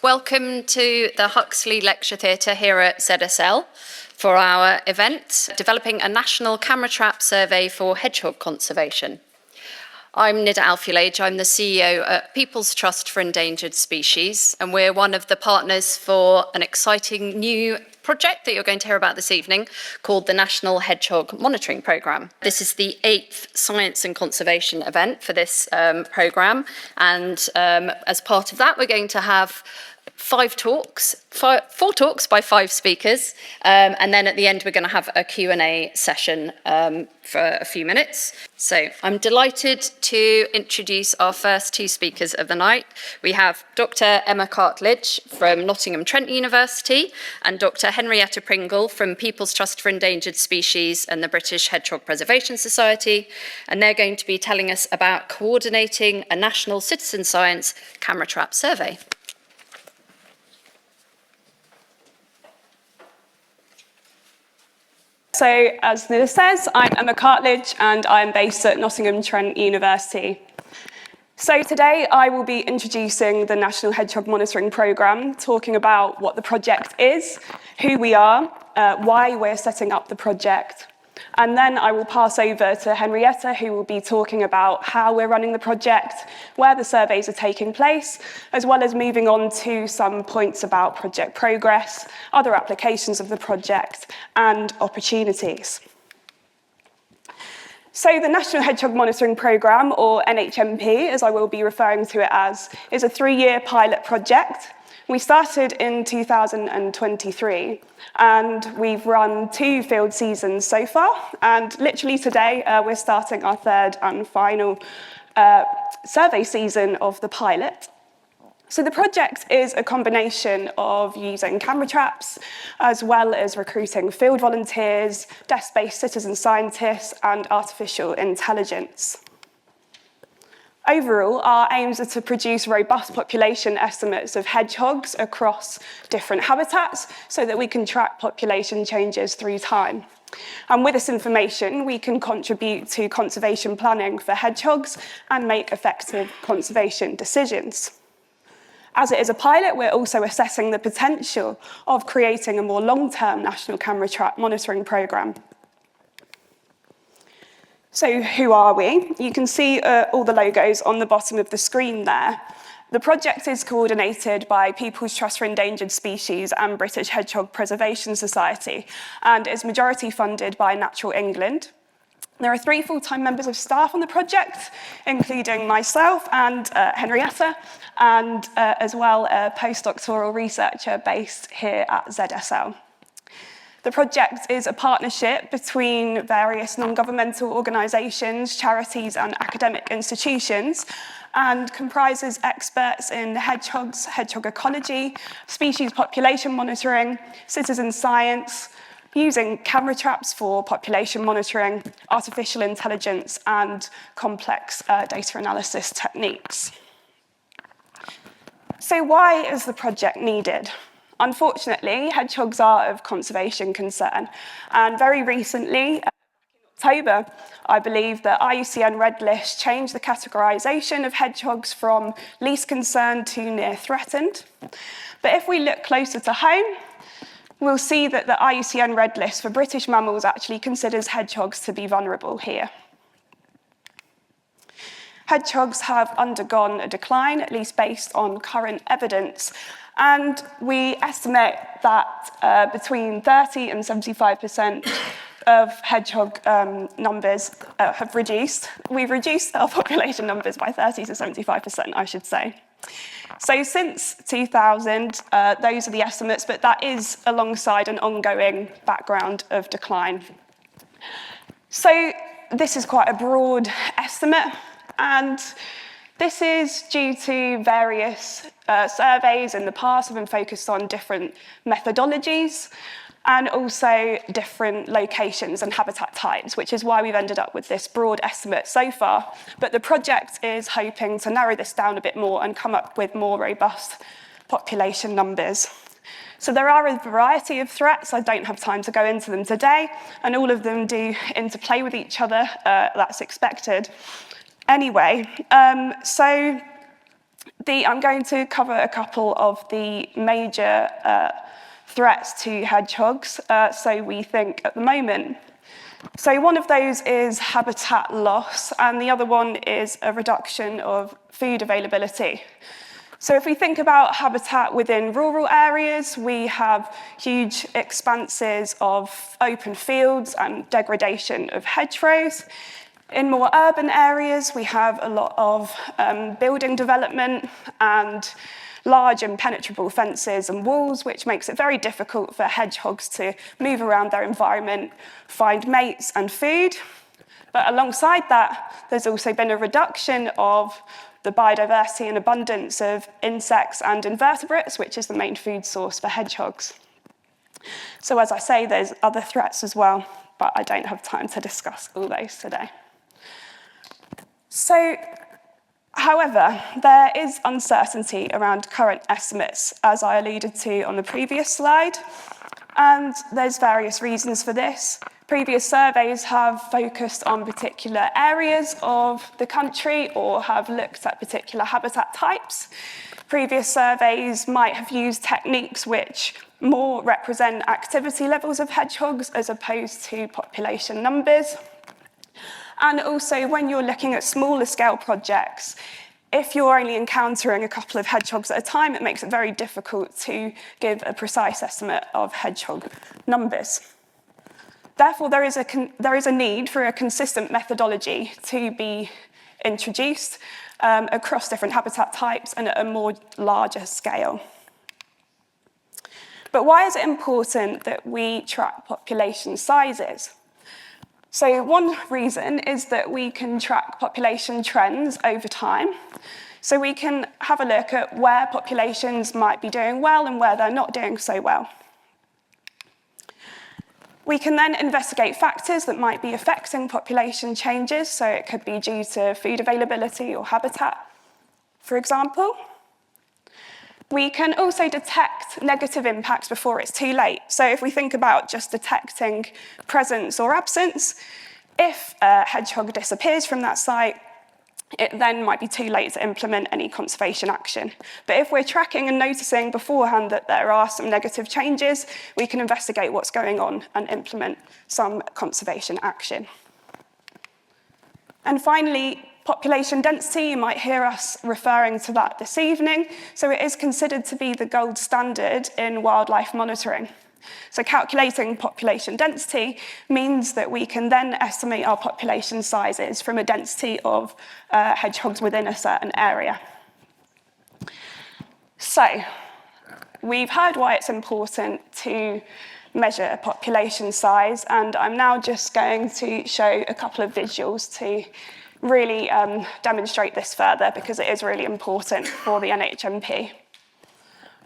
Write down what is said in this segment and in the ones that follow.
Welcome to the Huxley Lecture Theatre here at ZSL for our event, Developing a National Camera Trap Survey for Hedgehog Conservation. I'm Nida Al-Fulaij, I'm the CEO at People's Trust for Endangered Species, and we're one of the partners for an exciting new project that you're going to hear about this evening called the National Hedgehog Monitoring Programme. This is the 8th Science and Conservation event for this programme, and as part of that we're going to have four talks by 5 speakers, and then at the end we're going to have a Q&A session for a few minutes. So I'm delighted to introduce our first 2 speakers of the night. We have Dr. Emma Cartledge from Nottingham Trent University and Dr. Henrietta Pringle from People's Trust for Endangered Species and the British Hedgehog Preservation Society, and they're going to be telling us about coordinating a national citizen science camera trap survey. So, as Nida says, I'm Emma Cartledge and I'm based at Nottingham Trent University. So today I will be introducing the National Hedgehog Monitoring Programme, talking about what the project is, who we are, why we're setting up the project. And then I will pass over to Henrietta, who will be talking about how we're running the project, where the surveys are taking place, as well as moving on to some points about project progress, other applications of the project, and opportunities. So the National Hedgehog Monitoring Programme, or NHMP, as I will be referring to it as, is a 3-year pilot project. We started in 2023, and we've run 2 field seasons so far, and literally today we're starting our 3rd and final survey season of the pilot. So the project is a combination of using camera traps, as well as recruiting field volunteers, desk-based citizen scientists, and artificial intelligence. Overall, our aims are to produce robust population estimates of hedgehogs across different habitats so that we can track population changes through time. And with this information, we can contribute to conservation planning for hedgehogs and make effective conservation decisions. As it is a pilot, we're also assessing the potential of creating a more long-term national camera trap monitoring programme. So who are we? You can see all the logos on the bottom of the screen there. The project is coordinated by People's Trust for Endangered Species and British Hedgehog Preservation Society, and is majority funded by Natural England. There are 3 full-time members of staff on the project, including myself and Henrietta, and as well a postdoctoral researcher based here at ZSL. The project is a partnership between various non-governmental organisations, charities and academic institutions, and comprises experts in hedgehogs, hedgehog ecology, species population monitoring, citizen science, using camera traps for population monitoring, artificial intelligence and complex data analysis techniques. So why is the project needed? Unfortunately, hedgehogs are of conservation concern, and very recently, in October, I believe that IUCN Red List changed the categorisation of hedgehogs from least concerned to near threatened. But if we look closer to home, we'll see that the IUCN Red List for British mammals actually considers hedgehogs to be vulnerable here. Hedgehogs have undergone a decline, at least based on current evidence, and we estimate that between 30 and 75% of hedgehog numbers have reduced. We've reduced our population numbers by 30 to 75%, I should say. So since 2000, those are the estimates, but that is alongside an ongoing background of decline. So this is quite a broad estimate, and this is due to various surveys in the past have been focused on different methodologies and also different locations and habitat types, which is why we've ended up with this broad estimate so far. But the project is hoping to narrow this down a bit more and come up with more robust population numbers. So there are a variety of threats. I don't have time to go into them today, and all of them do interplay with each other. That's expected. Anyway, so I'm going to cover a couple of the major threats to hedgehogs. So we think at the moment. So one of those is habitat loss, and the other one is a reduction of food availability. So if we think about habitat within rural areas, we have huge expanses of open fields and degradation of hedgerows. In more urban areas, we have a lot of building development and large impenetrable fences and walls, which makes it very difficult for hedgehogs to move around their environment, find mates and food. But alongside that, there's also been a reduction of the biodiversity and abundance of insects and invertebrates, which is the main food source for hedgehogs. So as I say, there's other threats as well, but I don't have time to discuss all those today. So, however, there is uncertainty around current estimates, as I alluded to on the previous slide, and there's various reasons for this. Previous surveys have focused on particular areas of the country or have looked at particular habitat types. Previous surveys might have used techniques which more represent activity levels of hedgehogs as opposed to population numbers. And also, when you're looking at smaller scale projects, if you're only encountering a couple of hedgehogs at a time, it makes it very difficult to give a precise estimate of hedgehog numbers. Therefore, there is a need for a consistent methodology to be introduced across different habitat types and at a more larger scale. But why is it important that we track population sizes? So one reason is that we can track population trends over time. So we can have a look at where populations might be doing well and where they're not doing so well. We can then investigate factors that might be affecting population changes. So it could be due to food availability or habitat, for example. We can also detect negative impacts before it's too late. So if we think about just detecting presence or absence, if a hedgehog disappears from that site, it then might be too late to implement any conservation action. But if we're tracking and noticing beforehand that there are some negative changes, we can investigate what's going on and implement some conservation action. And finally, population density, you might hear us referring to that this evening. So it is considered to be the gold standard in wildlife monitoring. So calculating population density means that we can then estimate our population sizes from a density of hedgehogs within a certain area. So we've heard why it's important to measure population size, and I'm now just going to show a couple of visuals to really demonstrate this further, because it is really important for the NHMP.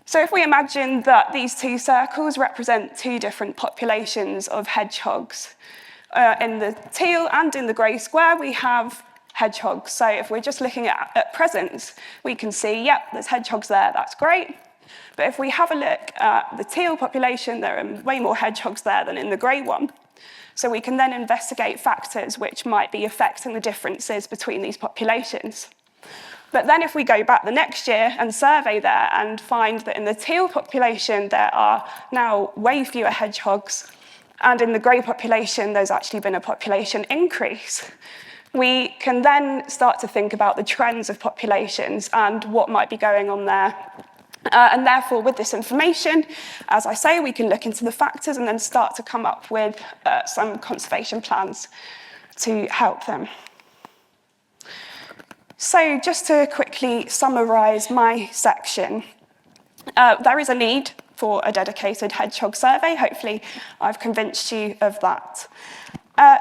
So if we imagine that these two circles represent two different populations of hedgehogs, in the teal and in the grey square, we have hedgehogs. So if we're just looking at presence, we can see, yep, there's hedgehogs there, that's great. But if we have a look at the teal population, there are way more hedgehogs there than in the grey one. So we can then investigate factors which might be affecting the differences between these populations. But then if we go back the next year and survey there and find that in the teal population there are now way fewer hedgehogs, and in the grey population there's actually been a population increase, we can then start to think about the trends of populations and what might be going on there. And therefore, with this information, as I say, we can look into the factors and then start to come up with some conservation plans to help them. So just to quickly summarise my section, there is a need for a dedicated hedgehog survey. Hopefully, I've convinced you of that.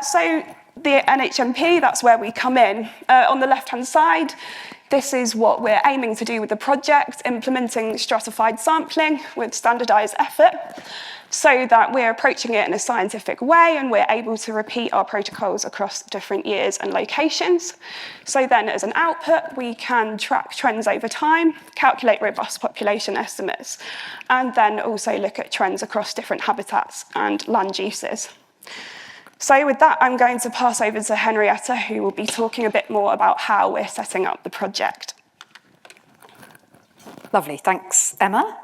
So the NHMP, that's where we come in. On the left-hand side, this is what we're aiming to do with the project, implementing stratified sampling with standardised effort, so that we're approaching it in a scientific way and we're able to repeat our protocols across different years and locations. So then as an output, we can track trends over time, calculate robust population estimates, and then also look at trends across different habitats and land uses. So with that, I'm going to pass over to Henrietta, who will be talking a bit more about how we're setting up the project. Lovely, thanks, Emma.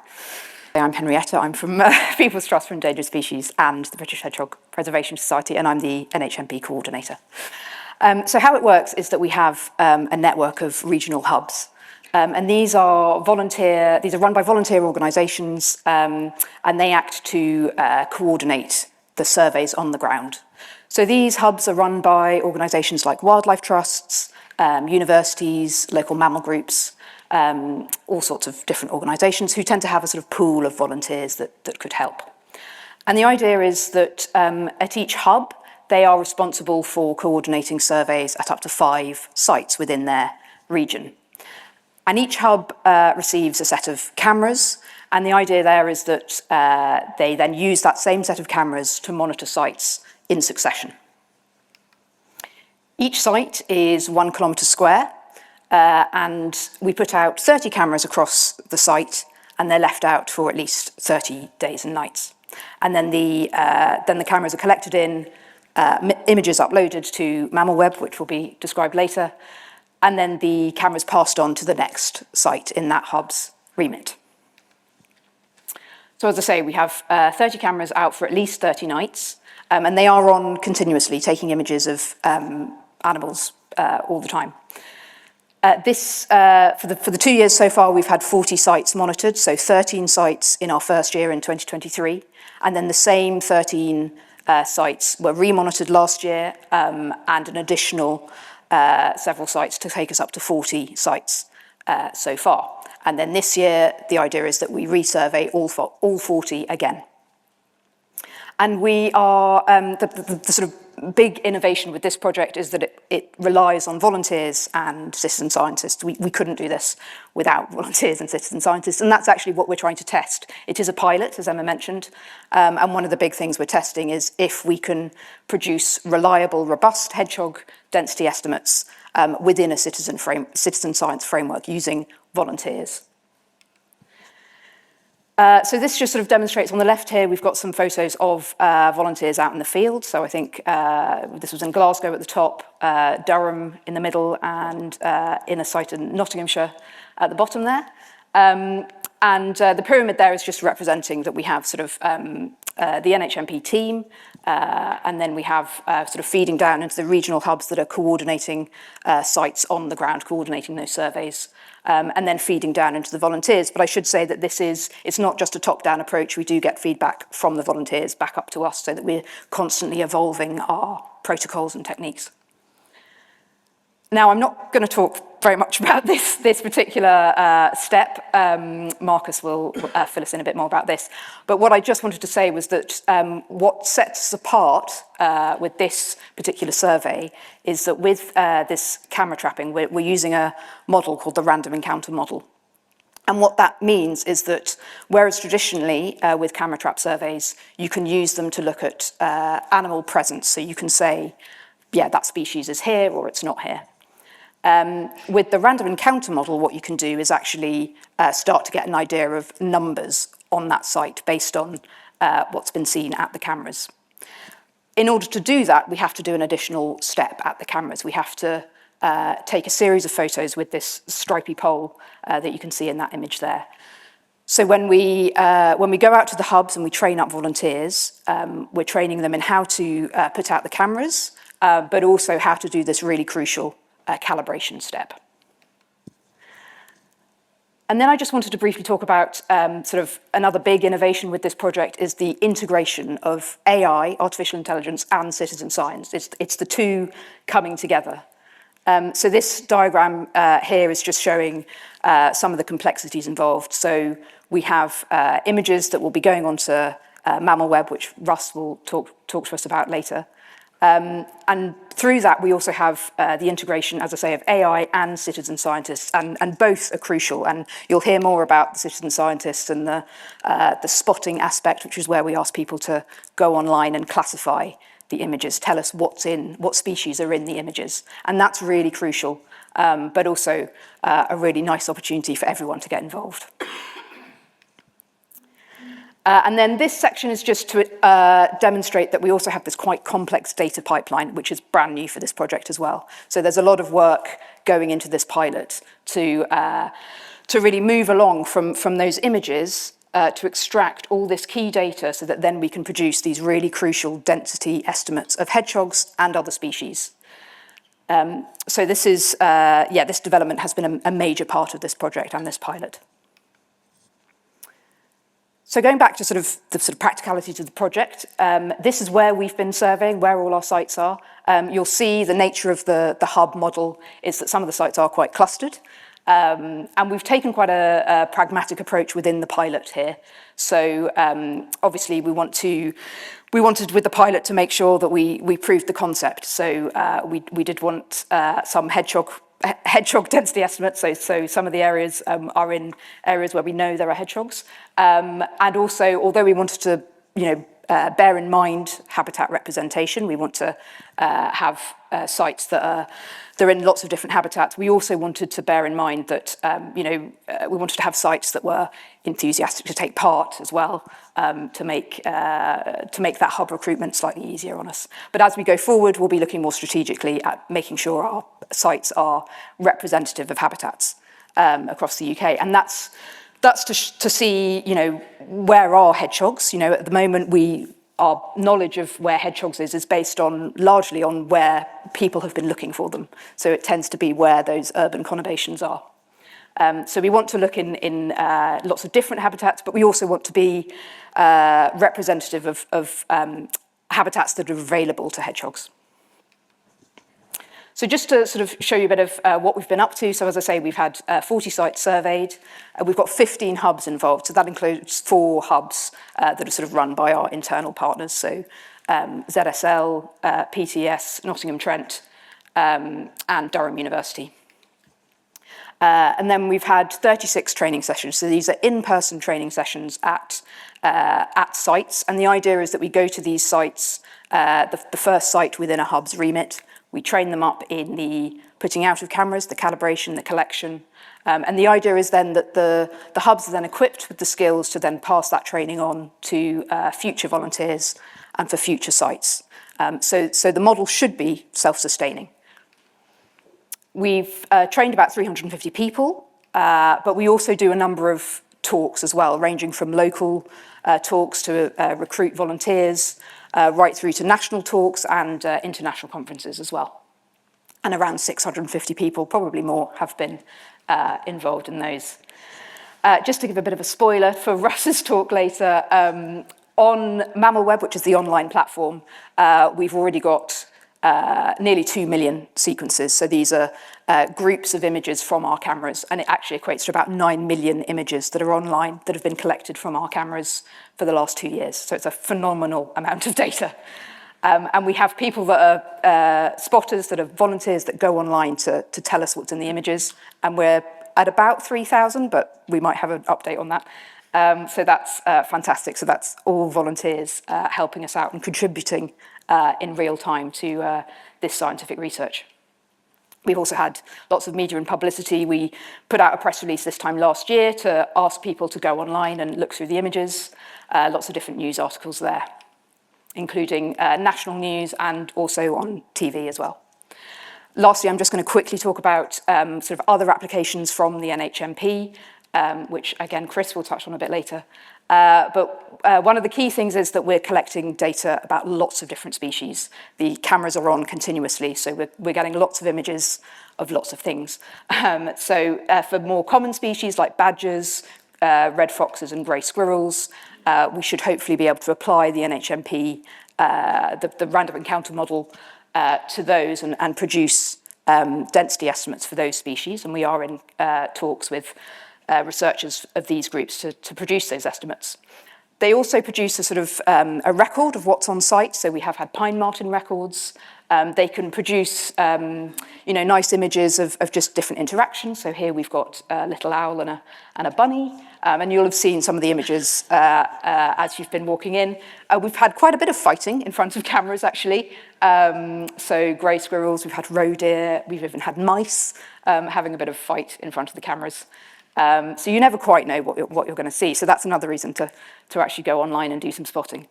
I'm Henrietta, I'm from People's Trust for Endangered Species and the British Hedgehog Preservation Society, and I'm the NHMP coordinator. So how it works is that we have a network of regional hubs. And these are run by volunteer organisations, and they act to coordinate the surveys on the ground. So these hubs are run by organisations like wildlife trusts, universities, local mammal groups, all sorts of different organisations who tend to have a sort of pool of volunteers that could help. And the idea is that at each hub, they are responsible for coordinating surveys at up to 5 sites within their region. And each hub receives a set of cameras, and the idea there is that they then use that same set of cameras to monitor sites in succession. Each site is 1 kilometre square, and we put out 30 cameras across the site, and they're left out for at least 30 days and nights. And then the cameras are collected in, images uploaded to MammalWeb, which will be described later, and then the cameras passed on to the next site in that hub's remit. So as I say, we have 30 cameras out for at least 30 nights, and they are on continuously, taking images of animals all the time. For the 2 years so far, we've had 40 sites monitored, so 13 sites in our first year in 2023, and then the same 13 sites were remonitored last year, and an additional several sites to take us up to 40 sites so far. And then this year, the idea is that we resurvey all 40 again. And we are, the sort of big innovation with this project is that it relies on volunteers and citizen scientists. We couldn't do this without volunteers and citizen scientists, and that's actually what we're trying to test. It is a pilot, as Emma mentioned, and one of the big things we're testing is if we can produce reliable, robust hedgehog density estimates within a citizen science framework using volunteers. So this just sort of demonstrates, on the left here, we've got some photos of volunteers out in the field. So I think this was in Glasgow at the top, Durham in the middle, and in a site in Nottinghamshire at the bottom there. And the pyramid there is just representing that we have sort of the NHMP team, and then we have sort of feeding down into the regional hubs that are coordinating sites on the ground, coordinating those surveys. And then feeding down into the volunteers. But I should say that it's not just a top-down approach. We do get feedback from the volunteers back up to us so that we're constantly evolving our protocols and techniques. Now, I'm not going to talk very much about this particular step. Marcus will fill us in a bit more about this. But what I just wanted to say was that what sets us apart with this particular survey is that with this camera trapping, we're using a model called the random encounter model. And what that means is that whereas traditionally with camera trap surveys, you can use them to look at animal presence. So you can say, yeah, that species is here or it's not here. With the random encounter model, what you can do is actually start to get an idea of numbers on that site based on what's been seen at the cameras. In order to do that, we have to do an additional step at the cameras. We have to take a series of photos with this stripy pole that you can see in that image there. So when we go out to the hubs and we train up volunteers, we're training them in how to put out the cameras, but also how to do this really crucial calibration step. And then I just wanted to briefly talk about sort of another big innovation with this project is the integration of AI, artificial intelligence, and citizen science. It's the two coming together. So this diagram here is just showing some of the complexities involved. So we have images that will be going onto MammalWeb, which Russ will talk to us about later. And through that, we also have the integration, as I say, of AI and citizen scientists, and both are crucial. And you'll hear more about the citizen scientists and the spotting aspect, which is where we ask people to go online and classify the images, tell us what species are in the images. And that's really crucial, but also a really nice opportunity for everyone to get involved. And then this section is just to demonstrate that we also have this quite complex data pipeline, which is brand new for this project as well. So there's a lot of work going into this pilot to to really move along from those images to extract all this key data so that then we can produce these really crucial density estimates of hedgehogs and other species. So this is, this development has been a major part of this project and this pilot. So going back to the practicalities of the project, this is where we've been surveying, where all our sites are. You'll see the nature of the hub model is that some of the sites are quite clustered. And we've taken quite a pragmatic approach within the pilot here. So obviously we wanted with the pilot to make sure that we proved the concept. So we did want some hedgehog density estimates, so some of the areas are in areas where we know there are hedgehogs. And also, although we wanted to, bear in mind habitat representation, we want to have sites that they're in lots of different habitats. We also wanted to bear in mind that, we wanted to have sites that were enthusiastic to take part as well, to make that hub recruitment slightly easier on us. But as we go forward, we'll be looking more strategically at making sure our sites are representative of habitats across the UK, and that's to see, where are hedgehogs. At the moment, our knowledge of where hedgehogs is based largely on where people have been looking for them. So it tends to be where those urban conurbations are. So we want to look in lots of different habitats, but we also want to be representative of habitats that are available to hedgehogs. So just to sort of show you a bit of what we've been up to. So as I say, we've had 40 sites surveyed. We've got 15 hubs involved. So that includes 4 hubs that are sort of run by our internal partners. So ZSL, PTS, Nottingham, Trent, and Durham University. And then we've had 36 training sessions. So these are in-person training sessions at sites. And the idea is that we go to these sites, the first site within a hub's remit. We train them up in the putting out of cameras, the calibration, the collection. And the idea is then that the hubs are then equipped with the skills to then pass that training on to future volunteers and for future sites. So the model should be self-sustaining. We've trained about 350 people, but we also do a number of talks as well, ranging from local talks to recruit volunteers, right through to national talks and international conferences as well. And around 650 people, probably more, have been involved in those. Just to give a bit of a spoiler for Russ's talk later, on MammalWeb, which is the online platform, we've already got nearly 2 million sequences. So these are groups of images from our cameras, and it actually equates to about 9 million images that are online that have been collected from our cameras for the last 2 years. So it's a phenomenal amount of data. And we have people that are spotters, that are volunteers that go online to tell us what's in the images. And we're at about 3,000, but we might have an update on that. So that's fantastic. So that's all volunteers helping us out and contributing in real time to this scientific research. We've also had lots of media and publicity. We put out a press release this time last year to ask people to go online and look through the images. Lots of different news articles there, including national news and also on TV as well. Lastly, I'm just going to quickly talk about sort of other applications from the NHMP, which again, Chris will touch on a bit later. But one of the key things is that we're collecting data about lots of different species. The cameras are on continuously, so we're getting lots of images of lots of things. So for more common species like badgers, red foxes and grey squirrels, we should hopefully be able to apply the NHMP, the random encounter model, to those and produce density estimates for those species. And we are in talks with researchers of these groups to produce those estimates. They also produce a sort of a record of what's on site. So we have had pine marten records. They can produce nice images of just different interactions. So here we've got a little owl and a bunny. And you'll have seen some of the images as you've been walking in. We've had quite a bit of fighting in front of cameras, actually. So grey squirrels, we've had roe deer, we've even had mice having a bit of fight in front of the cameras. So you never quite know what you're going to see. So that's another reason to actually go online and do some spotting.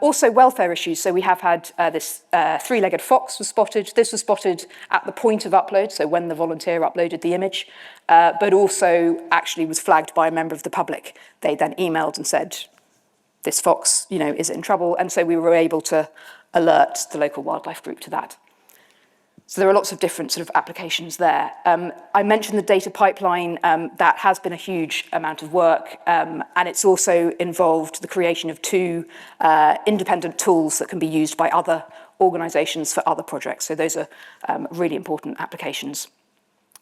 Also welfare issues. So we have had this three-legged fox was spotted. This was spotted at the point of upload, so when the volunteer uploaded the image, but also actually was flagged by a member of the public. They then emailed and said, this fox, is in trouble. And so we were able to alert the local wildlife group to that. So there are lots of different sort of applications there. I mentioned the data pipeline. That has been a huge amount of work, and it's also involved the creation of two independent tools that can be used by other organisations for other projects. So those are really important applications.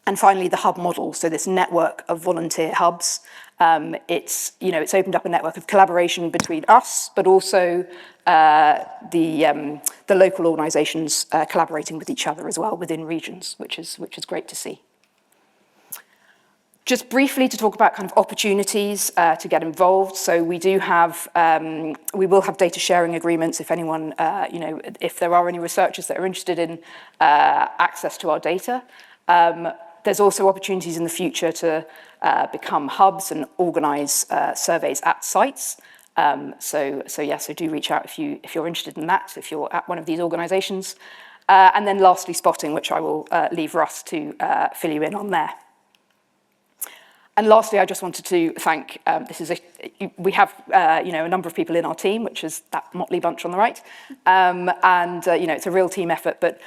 And finally, the hub model, so this network of volunteer hubs. It's opened up a network of collaboration between us, but also the local organisations collaborating with each other as well within regions, which is great to see. Just briefly to talk about kind of opportunities to get involved. So we will have data sharing agreements if anyone, if there are any researchers that are interested in access to our data. There's also opportunities in the future to become hubs and organise surveys at sites. So do reach out if you're interested in that, if you're at one of these organisations. And then lastly, spotting, which I will leave Russ to fill you in on there. And lastly, I just wanted to thank, we have, a number of people in our team, which is that motley bunch on the right. It's a real team effort, but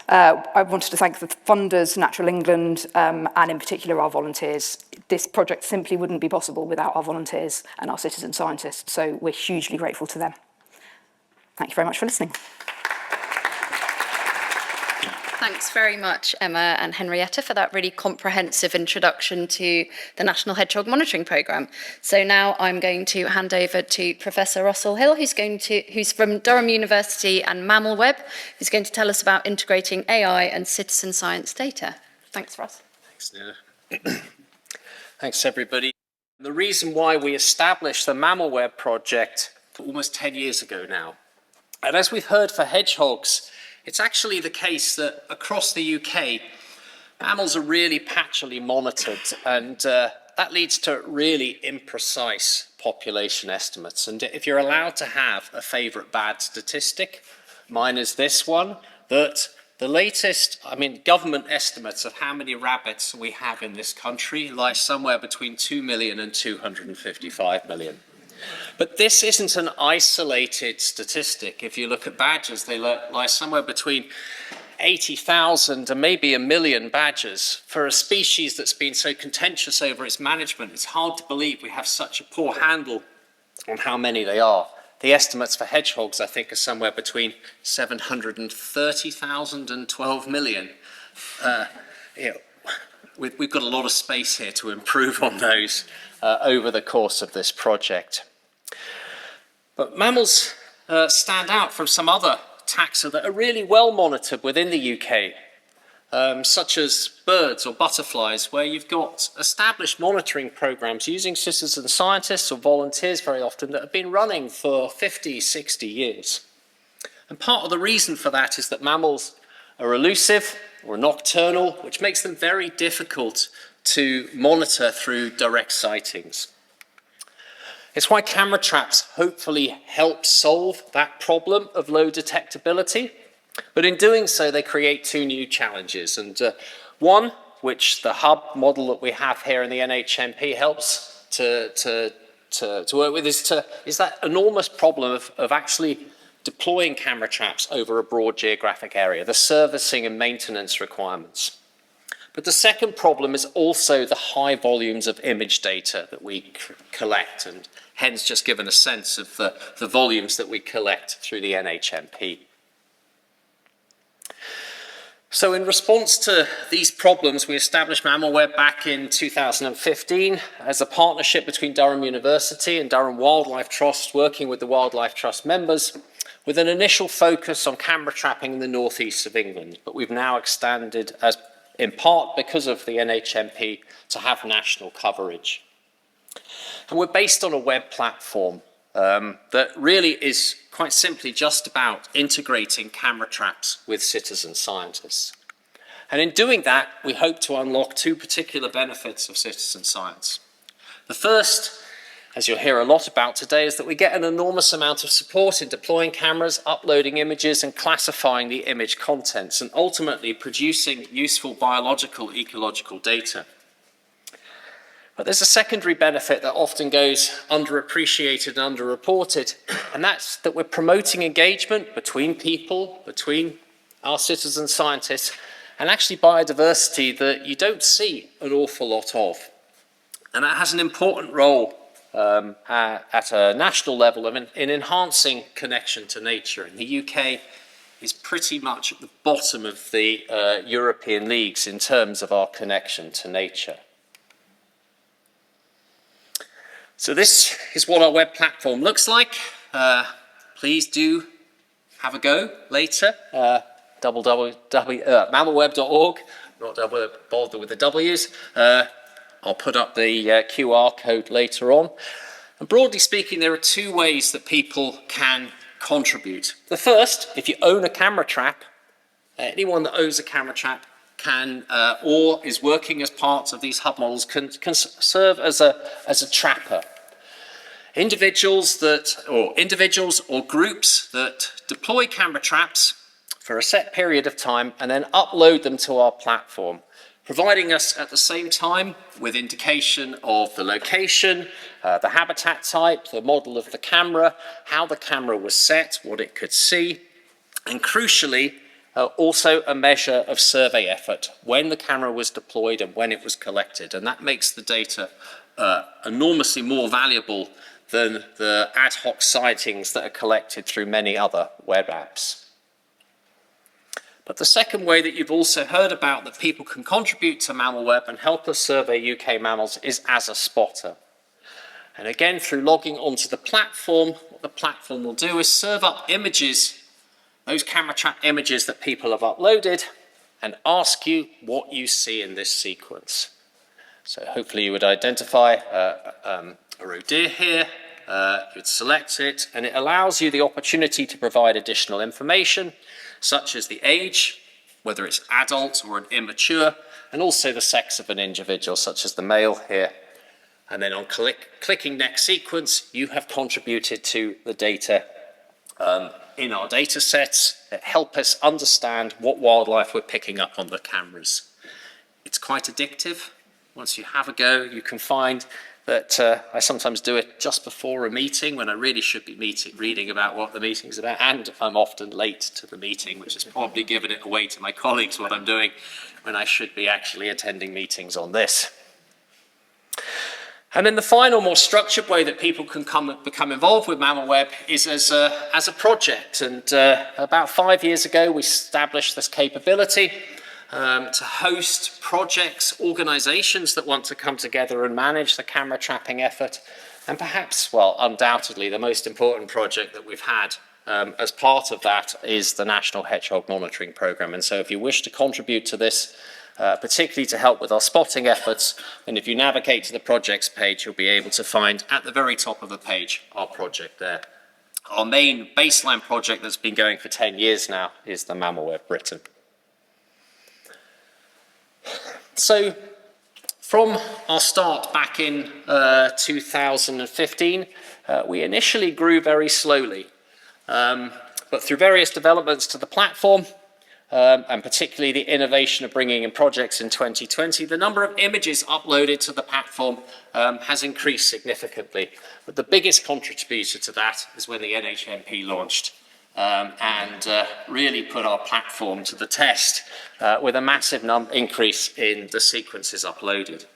I wanted to thank the funders, Natural England, and in particular our volunteers. This project simply wouldn't be possible without our volunteers and our citizen scientists, so we're hugely grateful to them. Thank you very much for listening. Thanks very much, Emma and Henrietta, for that really comprehensive introduction to the National Hedgehog Monitoring Programme. So now I'm going to hand over to Professor Russell Hill, who's from Durham University and MammalWeb, who's going to tell us about integrating AI and citizen science data. Thanks, Russ. Thanks, Nida. Thanks, everybody. The reason why we established the MammalWeb project almost 10 years ago now, and as we've heard for hedgehogs, it's actually the case that across the UK, mammals are really patchily monitored, and that leads to really imprecise population estimates. And if you're allowed to have a favourite bad statistic, mine is this one, that the latest, government estimates of how many rabbits we have in this country lie somewhere between 2 million and 255 million. But this isn't an isolated statistic. If you look at badgers, they lie somewhere between 80,000 and maybe 1 million badgers. For a species that's been so contentious over its management, it's hard to believe we have such a poor handle on how many they are. The estimates for hedgehogs, I think, are somewhere between 730,000 and 12 million. We've got a lot of space here to improve on those over the course of this project. But mammals stand out from some other taxa that are really well monitored within the UK, such as birds or butterflies, where you've got established monitoring programs using citizen scientists or volunteers very often that have been running for 50, 60 years. And part of the reason for that is that mammals are elusive or nocturnal, which makes them very difficult to monitor through direct sightings. It's why camera traps hopefully help solve that problem of low detectability, but in doing so they create two new challenges. And one, which the hub model that we have here in the NHMP helps to work with, is that enormous problem of actually deploying camera traps over a broad geographic area, the servicing and maintenance requirements. But the second problem is also the high volumes of image data that we collect, and hence just given a sense of the volumes that we collect through the NHMP. So in response to these problems, we established MammalWeb back in 2015 as a partnership between Durham University and Durham Wildlife Trust, working with the Wildlife Trust members, with an initial focus on camera trapping in the northeast of England. But we've now extended, in part because of the NHMP, to have national coverage. And we're based on a web platform that really is quite simply just about integrating camera traps with citizen scientists. And in doing that, we hope to unlock two particular benefits of citizen science. The first, as you'll hear a lot about today, is that we get an enormous amount of support in deploying cameras, uploading images and classifying the image contents, and ultimately producing useful biological ecological data. But there's a secondary benefit that often goes underappreciated and underreported, and that's that we're promoting engagement between people, between our citizen scientists, and actually biodiversity that you don't see an awful lot of. And that has an important role at a national level in enhancing connection to nature. And the UK is pretty much at the bottom of the European leagues in terms of our connection to nature. So this is what our web platform looks like. Please do have a go later. MammalWeb.org, not bother with the W's. I'll put up the QR code later on. And broadly speaking, there are two ways that people can contribute. The first, if you own a camera trap, anyone that owns a camera trap can, or is working as part of these hub models, can serve as a trapper. Individuals or groups that deploy camera traps for a set period of time and then upload them to our platform, providing us at the same time with indication of the location, the habitat type, the model of the camera, how the camera was set, what it could see, and crucially, also a measure of survey effort, when the camera was deployed and when it was collected. And that makes the data enormously more valuable than the ad hoc sightings that are collected through many other web apps. But the second way that you've also heard about that people can contribute to MammalWeb and help us survey UK mammals is as a spotter. And again, through logging onto the platform, what the platform will do is serve up images, those camera trap images that people have uploaded, and ask you what you see in this sequence. So hopefully you would identify a roe deer here, you'd select it, and it allows you the opportunity to provide additional information, such as the age, whether it's adult or an immature, and also the sex of an individual, such as the male here. And then on clicking next sequence, you have contributed to the data in our data sets that help us understand what wildlife we're picking up on the cameras. It's quite addictive. Once you have a go, you can find that I sometimes do it just before a meeting when I really should be reading about what the meeting's about, and I'm often late to the meeting, which has probably given it away to my colleagues what I'm doing when I should be actually attending meetings on this. And then the final, more structured way that people can become involved with MammalWeb is as a project. And about 5 years ago, we established this capability to host projects, organizations that want to come together and manage the camera trapping effort. And perhaps, well, undoubtedly, the most important project that we've had as part of that is the National Hedgehog Monitoring Programme. And so if you wish to contribute to this, particularly to help with our spotting efforts, then if you navigate to the projects page, you'll be able to find at the very top of the page our project there. Our main baseline project that's been going for 10 years now is the MammalWeb Britain. So from our start back in 2015, we initially grew very slowly, but through various developments to the platform, and particularly the innovation of bringing in projects in 2020, the number of images uploaded to the platform has increased significantly. But the biggest contributor to that is when the NHMP launched and really put our platform to the test with a massive increase in the sequences uploaded.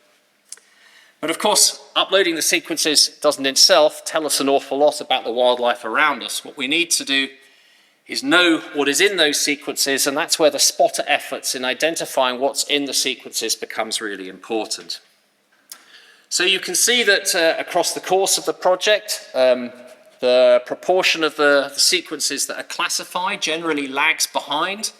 But of course, uploading the sequences doesn't in itself tell us an awful lot about the wildlife around us. What we need to do is know what is in those sequences, and that's where the spotter efforts in identifying what's in the sequences becomes really important. So you can see that across the course of the project, the proportion of the sequences that are classified generally lags behind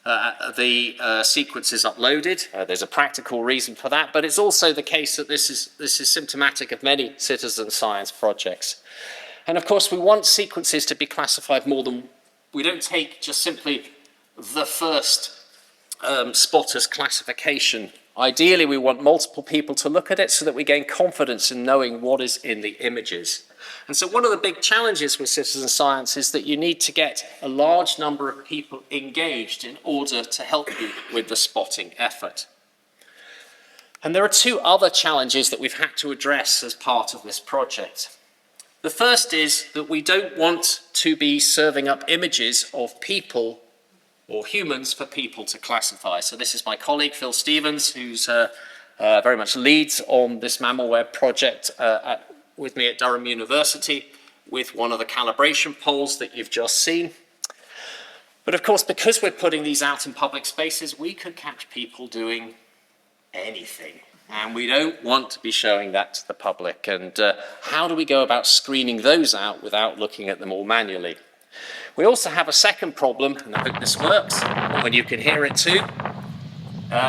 the sequences uploaded. There's a practical reason for that, but it's also the case that this is symptomatic of many citizen science projects. And of course, we want sequences to be classified more than, we don't take just simply the first spotters classification. Ideally, we want multiple people to look at it so that we gain confidence in knowing what is in the images. And so one of the big challenges with citizen science is that you need to get a large number of people engaged in order to help you with the spotting effort. And there are two other challenges that we've had to address as part of this project. The first is that we don't want to be serving up images of people or humans for people to classify. So this is my colleague Phil Stevens, who's very much leads on this MammalWeb project with me at Durham University with one of the calibration polls that you've just seen. But of course, because we're putting these out in public spaces, we could catch people doing anything. And we don't want to be showing that to the public. And how do we go about screening those out without looking at them all manually? We also have a second problem, and I hope this works, when you can hear it too.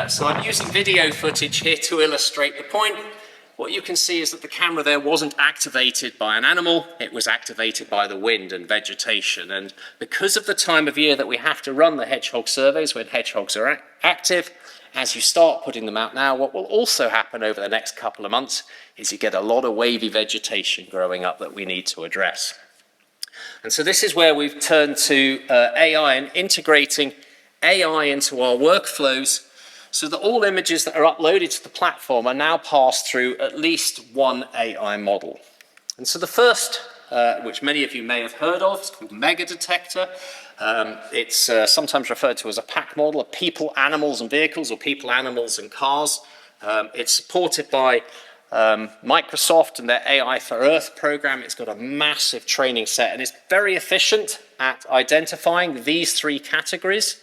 So I'm using video footage here to illustrate the point. What you can see is that the camera there wasn't activated by an animal, it was activated by the wind and vegetation. And because of the time of year that we have to run the hedgehog surveys when hedgehogs are active, as you start putting them out now, what will also happen over the next couple of months is you get a lot of wavy vegetation growing up that we need to address. And so this is where we've turned to AI and integrating AI into our workflows so that all images that are uploaded to the platform are now passed through at least one AI model. And so the first, which many of you may have heard of, is called Mega Detector. It's sometimes referred to as a PAC model of people, animals and vehicles, or people, animals and cars. It's supported by Microsoft and their AI for Earth program. It's got a massive training set and it's very efficient at identifying these three categories,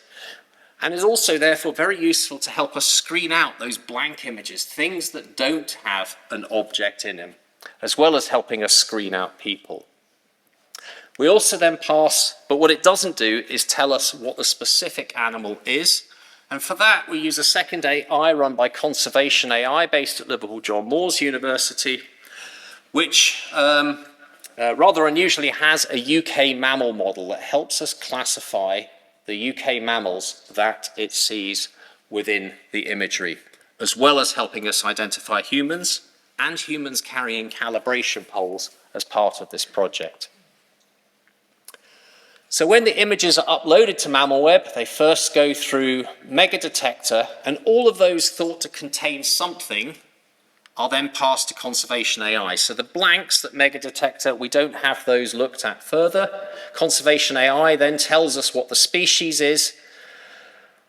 and is also therefore very useful to help us screen out those blank images, things that don't have an object in them, as well as helping us screen out people. We also then pass, but what it doesn't do is tell us what the specific animal is. And for that, we use a second AI run by Conservation AI based at Liverpool John Moores University, which rather unusually has a UK mammal model that helps us classify the UK mammals that it sees within the imagery, as well as helping us identify humans and humans carrying calibration poles as part of this project. So when the images are uploaded to MammalWeb, they first go through Mega Detector, and all of those thought to contain something are then passed to Conservation AI. So the blanks that Mega Detector, we don't have those looked at further. Conservation AI then tells us what the species is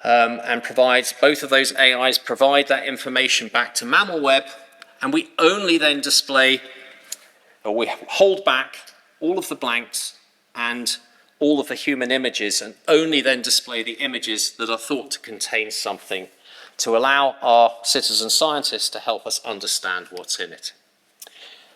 and provides, both of those AIs provide that information back to MammalWeb, and we only then display, or we hold back all of the blanks and all of the human images, and only then display the images that are thought to contain something to allow our citizen scientists to help us understand what's in it.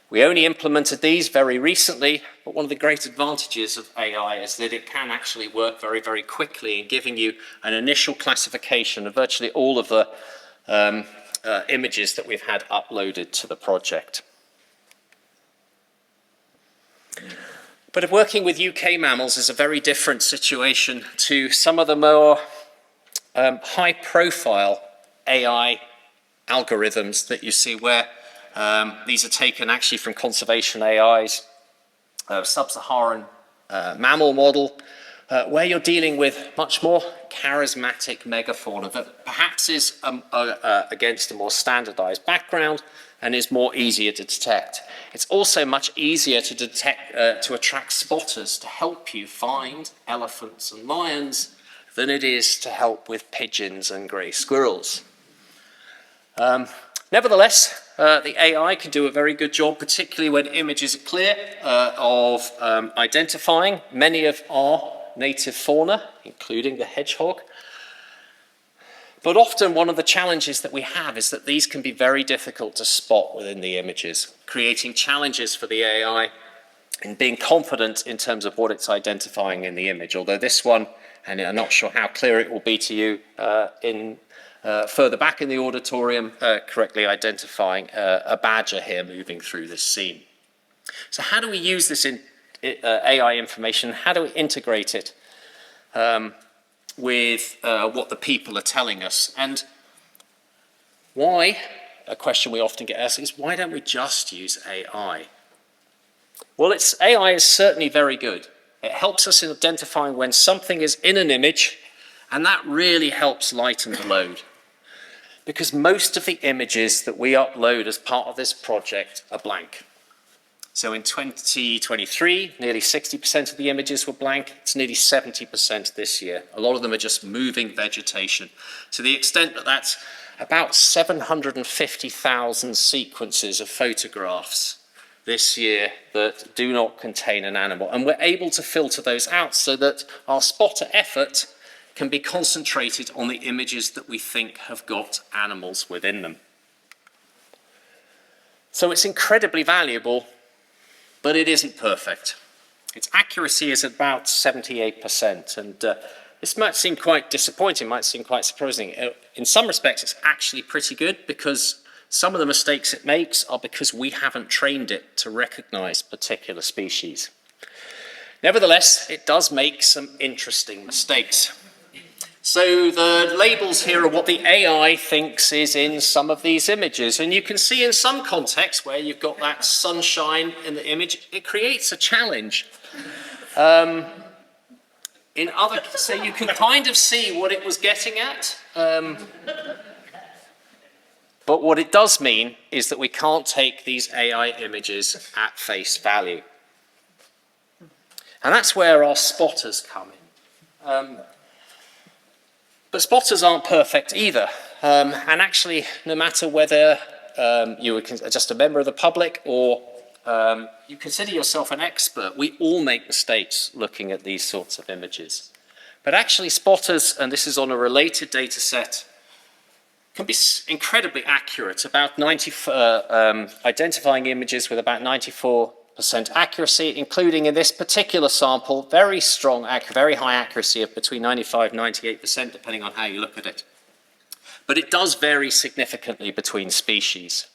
We only implemented these very recently, but one of the great advantages of AI is that it can actually work very, very quickly in giving you an initial classification of virtually all of the images that we've had uploaded to the project. But working with UK mammals is a very different situation to some of the more high-profile AI algorithms that you see, where these are taken actually from Conservation AI's sub-Saharan mammal model, where you're dealing with much more charismatic megafauna that perhaps is against a more standardized background and is more easier to detect. It's also much easier to detect, to attract spotters to help you find elephants and lions than it is to help with pigeons and grey squirrels. Nevertheless, the AI can do a very good job, particularly when images are clear, of identifying many of our native fauna, including the hedgehog. But often one of the challenges that we have is that these can be very difficult to spot within the images, creating challenges for the AI in being confident in terms of what it's identifying in the image. Although this one, and I'm not sure how clear it will be to you further back in the auditorium, correctly identifying a badger here moving through this scene. So how do we use this AI information? How do we integrate it with what the people are telling us. And why, a question we often get asked is, why don't we just use AI? Well, AI is certainly very good. It helps us in identifying when something is in an image, and that really helps lighten the load. Because most of the images that we upload as part of this project are blank. So in 2023, nearly 60% of the images were blank. It's nearly 70% this year. A lot of them are just moving vegetation, to the extent that that's about 750,000 sequences of photographs this year that do not contain an animal. And we're able to filter those out so that our spotter effort can be concentrated on the images that we think have got animals within them. So it's incredibly valuable, but it isn't perfect. Its accuracy is about 78%, and this might seem quite disappointing, might seem quite surprising. In some respects, it's actually pretty good, because some of the mistakes it makes are because we haven't trained it to recognize particular species. Nevertheless, it does make some interesting mistakes. So the labels here are what the AI thinks is in some of these images. And you can see in some contexts where you've got that sunshine in the image, it creates a challenge. In other, so you can kind of see what it was getting at. But what it does mean is that we can't take these AI images at face value. And that's where our spotters come in. But spotters aren't perfect either. And actually, no matter whether you are just a member of the public or you consider yourself an expert, we all make mistakes looking at these sorts of images. But actually, spotters, and this is on a related data set, can be incredibly accurate, about identifying images with about 94% accuracy, including in this particular sample, very strong, very high accuracy of between 95 and 98%, depending on how you look at it. But it does vary significantly between species.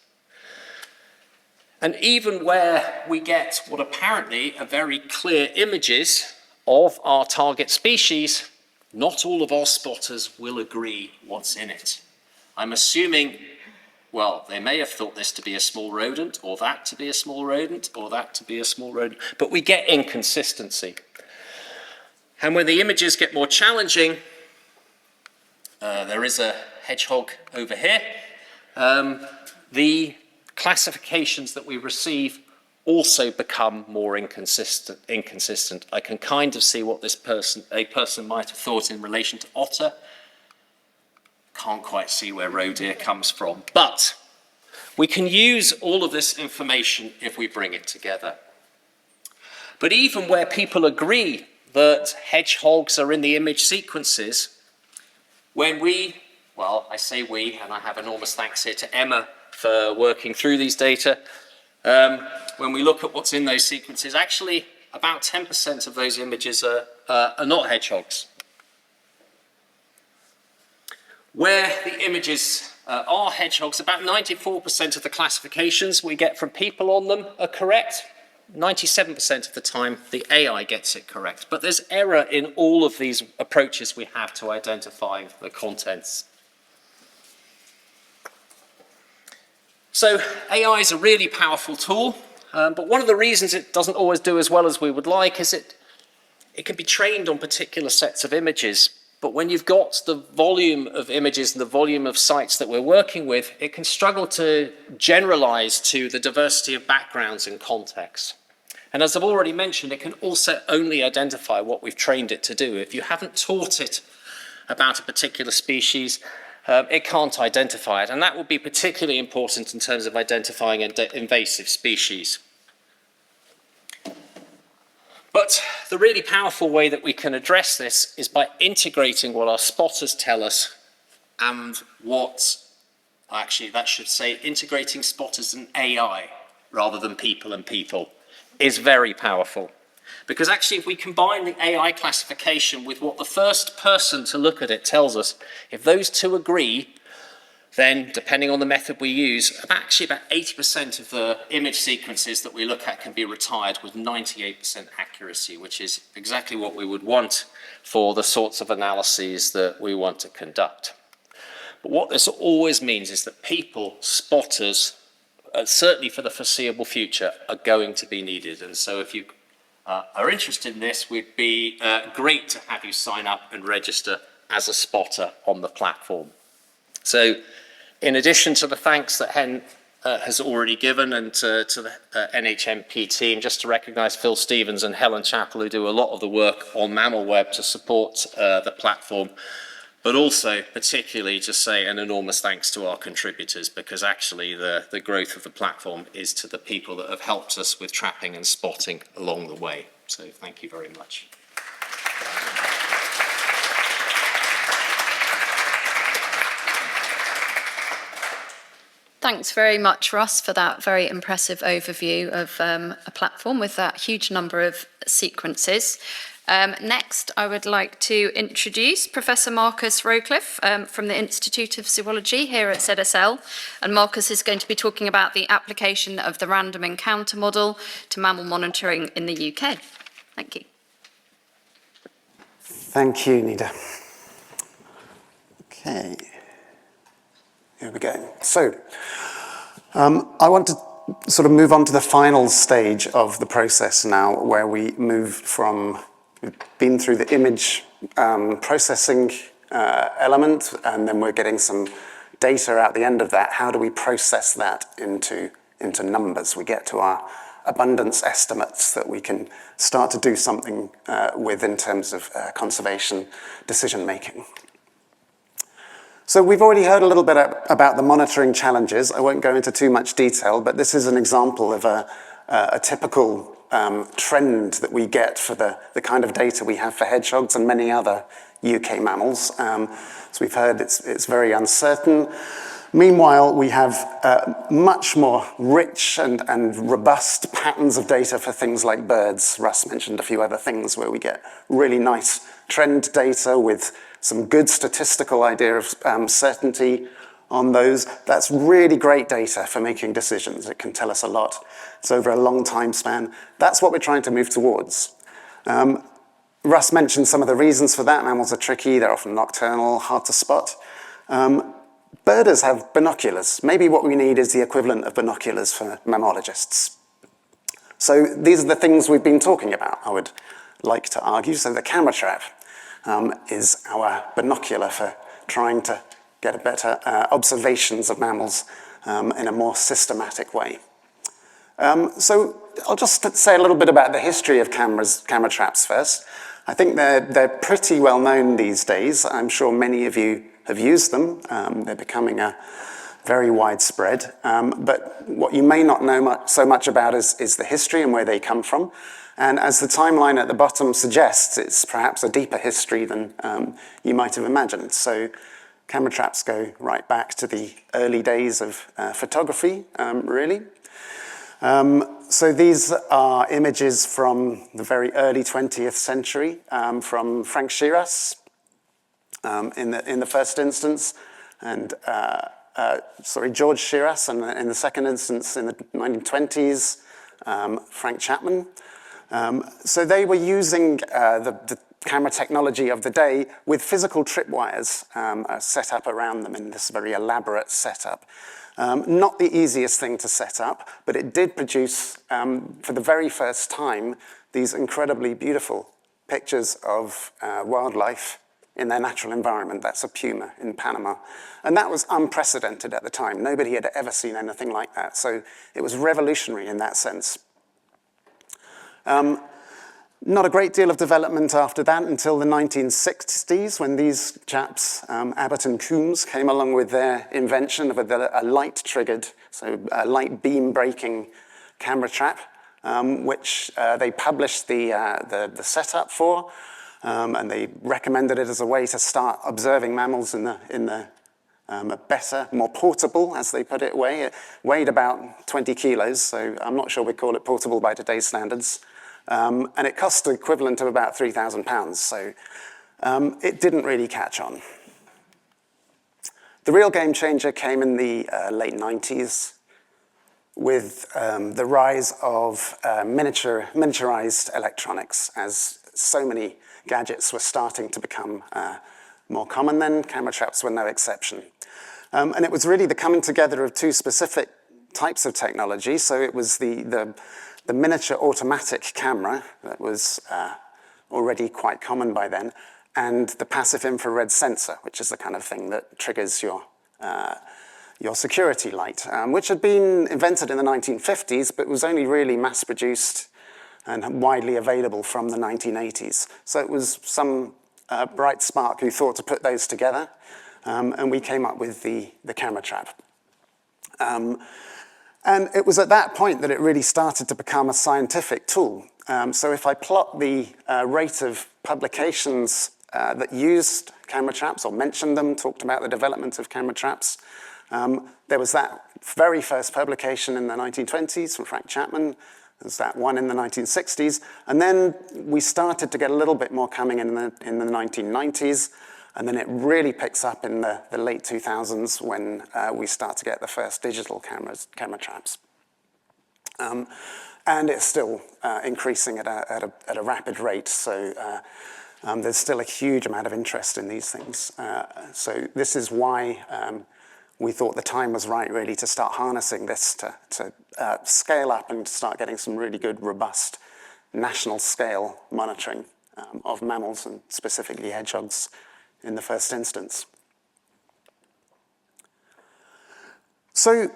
And even where we get what apparently are very clear images of our target species, not all of our spotters will agree what's in it. I'm assuming, well, they may have thought this to be a small rodent, or that to be a small rodent, or that to be a small rodent, but we get inconsistency. And when the images get more challenging, there is a hedgehog over here. The classifications that we receive also become more inconsistent. I can kind of see what a person might have thought in relation to otter. Can't quite see where roe deer comes from, but we can use all of this information if we bring it together. But even where people agree that hedgehogs are in the image sequences, when well, I say we, and I have enormous thanks here to Emma for working through these data, when we look at what's in those sequences, actually about 10% of those images are not hedgehogs. Where the images are hedgehogs, about 94% of the classifications we get from people on them are correct. 97% of the time, the AI gets it correct. But there's error in all of these approaches we have to identify the contents. So AI is a really powerful tool, but one of the reasons it doesn't always do as well as we would like is it can be trained on particular sets of images. But when you've got the volume of images and the volume of sites that we're working with, it can struggle to generalize to the diversity of backgrounds and contexts. And as I've already mentioned, it can also only identify what we've trained it to do. If you haven't taught it about a particular species, it can't identify it. And that will be particularly important in terms of identifying invasive species. But the really powerful way that we can address this is by integrating what our spotters tell us and actually that should say integrating spotters and AI rather than people and people is very powerful. Because actually if we combine the AI classification with what the first person to look at it tells us, if those two agree, then, depending on the method we use, actually about 80% of the image sequences that we look at can be retired with 98% accuracy, which is exactly what we would want for the sorts of analyses that we want to conduct. But what this always means is that people, spotters, certainly for the foreseeable future, are going to be needed. And so if you are interested in this, we'd be great to have you sign up and register as a spotter on the platform. So in addition to the thanks that Hen has already given, and to the NHMP team, just to recognise Phil Stevens and Helen Chappell, who do a lot of the work on MammalWeb to support the platform, but also particularly just say an enormous thanks to our contributors, because actually the growth of the platform is to the people that have helped us with trapping and spotting along the way. So thank you very much. Thanks very much, Russ, for that very impressive overview of a platform with that huge number of sequences. Next, I would like to introduce Professor Marcus Rowcliffe from the Institute of Zoology here at ZSL. And Marcus is going to be talking about the application of the random encounter model to mammal monitoring in the UK. Thank you. Thank you, Nida. Okay. Here we go. So, I want to sort of move on to the final stage of the process now, where we move from, we've been through the image processing element, and then we're getting some data at the end of that. How do we process that into numbers? We get to our abundance estimates that we can start to do something with in terms of conservation decision making. So we've already heard a little bit about the monitoring challenges. I won't go into too much detail, but this is an example of a typical trend that we get for the kind of data we have for hedgehogs and many other UK mammals. So we've heard it's very uncertain. Meanwhile, we have much more rich and robust patterns of data for things like birds. Russ mentioned a few other things where we get really nice trend data with some good statistical idea of certainty on those. That's really great data for making decisions. It can tell us a lot. It's over a long time span. That's what we're trying to move towards. Russ mentioned some of the reasons for that. Mammals are tricky. They're often nocturnal, hard to spot. Birders have binoculars. Maybe what we need is the equivalent of binoculars for mammalogists. So these are the things we've been talking about, I would like to argue. So the camera trap is our binocular for trying to get better observations of mammals in a more systematic way. So I'll just say a little bit about the history of camera traps first. I think they're pretty well known these days. I'm sure many of you have used them. They're becoming very widespread. But what you may not know so much about is the history and where they come from. And as the timeline at the bottom suggests, it's perhaps a deeper history than you might have imagined. So camera traps go right back to the early days of photography, really. So these are images from the very early 20th century, from Frank Shiras in the first instance, and George Shiras in the second instance in the 1920s, Frank Chapman. So they were using the camera technology of the day with physical tripwires set up around them in this very elaborate setup. Not the easiest thing to set up, but it did produce, for the very first time, these incredibly beautiful pictures of wildlife in their natural environment. That's a puma in Panama. And that was unprecedented at the time. Nobody had ever seen anything like that. So it was revolutionary in that sense. Not a great deal of development after that until the 1960s, when these chaps, Abbott and Coombs, came along with their invention of a light-triggered, so a light beam-breaking camera trap, which they published the setup for, and they recommended it as a way to start observing mammals in a better, more portable, as they put it, way. It weighed about 20 kilos, so I'm not sure we call it portable by today's standards. And it cost the equivalent of about £3,000, so it didn't really catch on. The real game changer came in the late 90s with the rise of miniaturized electronics. As so many gadgets were starting to become more common then, camera traps were no exception. And it was really the coming together of two specific types of technology. So it was the miniature automatic camera that was already quite common by then, and the passive infrared sensor, which is the kind of thing that triggers your security light, which had been invented in the 1950s, but was only really mass-produced and widely available from the 1980s. So it was some bright spark who thought to put those together, and we came up with the camera trap. And it was at that point that it really started to become a scientific tool. So if I plot the rate of publications that used camera traps or mentioned them, talked about the development of camera traps, there was that very first publication in the 1920s from Frank Chapman. There was that one in the 1960s. And then we started to get a little bit more coming in the 1990s. And then it really picks up in the late 2000s when we start to get the first digital camera traps. And it's still increasing at a rapid rate, so there's still a huge amount of interest in these things. So this is why we thought the time was right, really, to start harnessing this to scale up and start getting some really good, robust, national-scale monitoring of mammals, and specifically hedgehogs, in the first instance. So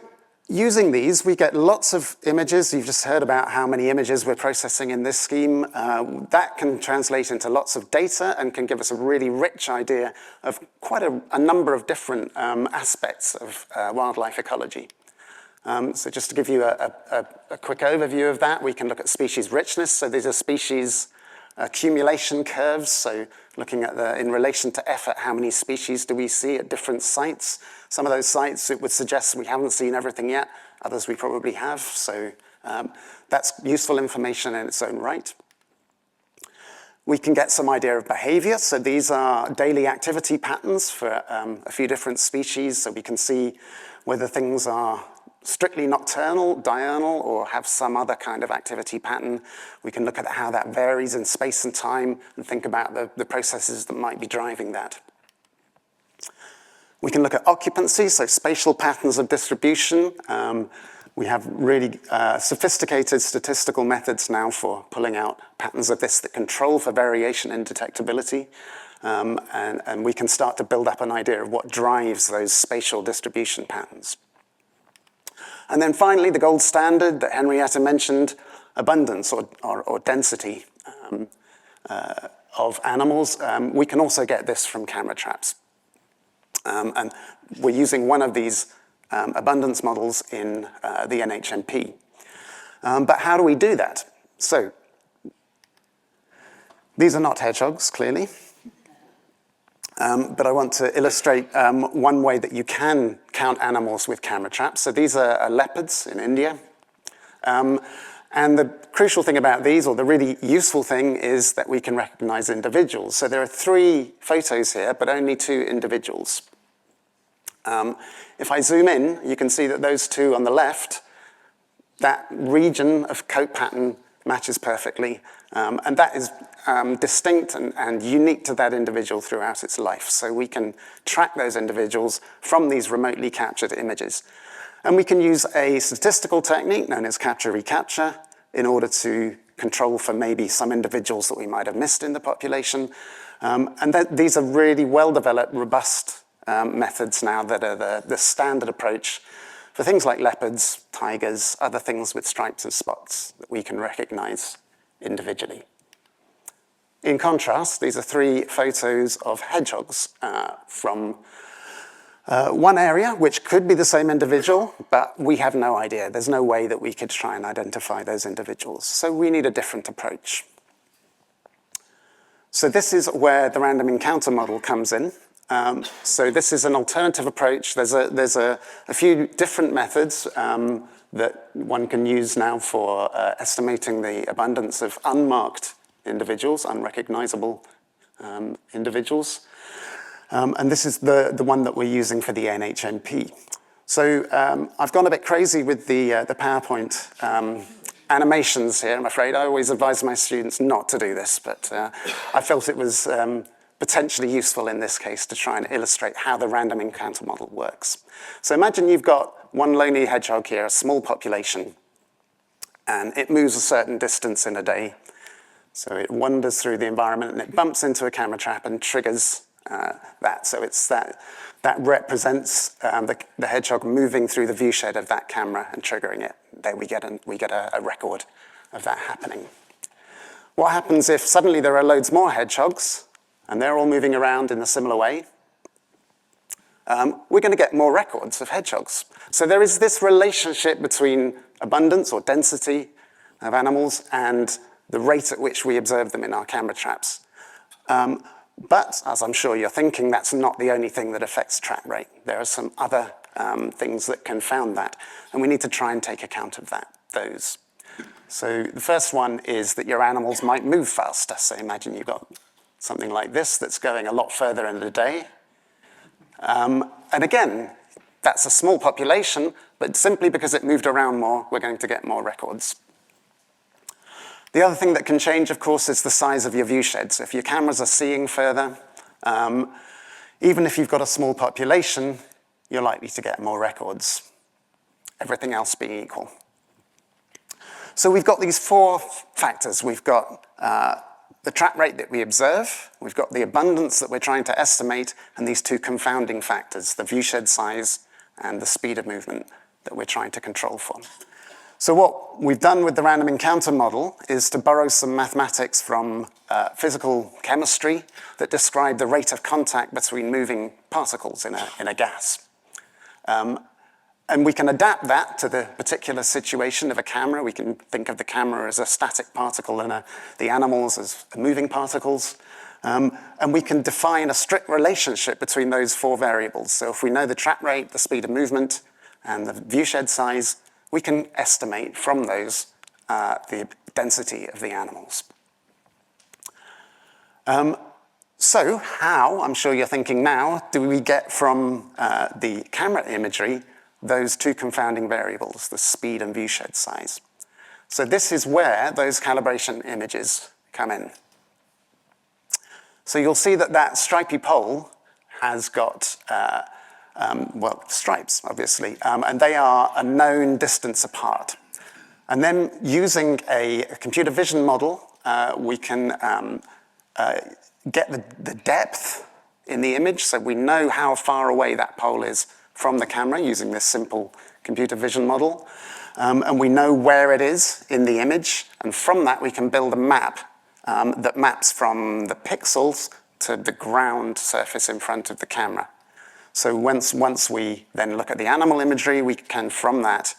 using these, we get lots of images. You've just heard about how many images we're processing in this scheme. That can translate into lots of data and can give us a really rich idea of quite a number of different aspects of wildlife ecology. So just to give you a quick overview of that, we can look at species richness. So these are species accumulation curves, so looking at in relation to effort, how many species do we see at different sites? Some of those sites, it would suggest we haven't seen everything yet. Others we probably have, so that's useful information in its own right. We can get some idea of behavior. So these are daily activity patterns for a few different species, so we can see whether things are strictly nocturnal, diurnal, or have some other kind of activity pattern. We can look at how that varies in space and time and think about the processes that might be driving that. We can look at occupancy, so spatial patterns of distribution. We have really sophisticated statistical methods now for pulling out patterns of this that control for variation in detectability. And we can start to build up an idea of what drives those spatial distribution patterns. And then finally, the gold standard that Henrietta mentioned, abundance or density of animals. We can also get this from camera traps. And we're using one of these abundance models in the NHMP. But how do we do that? So these are not hedgehogs, clearly. But I want to illustrate one way that you can count animals with camera traps. So these are leopards in India. And the crucial thing about these, or the really useful thing, is that we can recognize individuals. So there are 3 photos here, but only 2 individuals. If I zoom in, you can see that those 2 on the left, that region of coat pattern matches perfectly. And that is distinct and unique to that individual throughout its life. So we can track those individuals from these remotely captured images. And we can use a statistical technique known as capture-recapture in order to control for maybe some individuals that we might have missed in the population. And these are really well-developed, robust methods now that are the standard approach for things like leopards, tigers, other things with stripes and spots that we can recognize individually. In contrast, these are 3 photos of hedgehogs from one area, which could be the same individual, but we have no idea. There's no way that we could try and identify those individuals. So we need a different approach. So this is where the random encounter model comes in. So this is an alternative approach. There's a few different methods that one can use now for estimating the abundance of unmarked individuals, unrecognizable individuals. And this is the one that we're using for the NHMP. So I've gone a bit crazy with the PowerPoint animations here, I'm afraid. I always advise my students not to do this, but I felt it was potentially useful in this case to try and illustrate how the random encounter model works. So imagine you've got one lonely hedgehog here, a small population, and it moves a certain distance in a day. So it wanders through the environment and it bumps into a camera trap and triggers that. So it's that represents the hedgehog moving through the viewshed of that camera and triggering it. There we get a record of that happening. What happens if suddenly there are loads more hedgehogs and they're all moving around in a similar way? We're going to get more records of hedgehogs. So there is this relationship between abundance or density of animals and the rate at which we observe them in our camera traps. But, as I'm sure you're thinking, that's not the only thing that affects trap rate. There are some other things that confound that, and we need to try and take account of those. So the first one is that your animals might move faster. So imagine you've got something like this that's going a lot further in a day. And again, that's a small population, but simply because it moved around more, we're going to get more records. The other thing that can change, of course, is the size of your viewshed. So if your cameras are seeing further, even if you've got a small population, you're likely to get more records, everything else being equal. So we've got these four factors. We've got the trap rate that we observe, we've got the abundance that we're trying to estimate, and these two confounding factors, the viewshed size and the speed of movement that we're trying to control for. So what we've done with the random encounter model is to borrow some mathematics from physical chemistry that describe the rate of contact between moving particles in a gas. And we can adapt that to the particular situation of a camera. We can think of the camera as a static particle and the animals as moving particles. And we can define a strict relationship between those four variables. So if we know the trap rate, the speed of movement, and the viewshed size, we can estimate from those the density of the animals. So how, I'm sure you're thinking now, do we get from the camera imagery those two confounding variables, the speed and viewshed size? So this is where those calibration images come in. So you'll see that stripy pole has got stripes, obviously, and they are a known distance apart. And then using a computer vision model, we can get the depth in the image, so we know how far away that pole is from the camera using this simple computer vision model. And we know where it is in the image, and from that we can build a map that maps from the pixels to the ground surface in front of the camera. So once we then look at the animal imagery, we can, from that,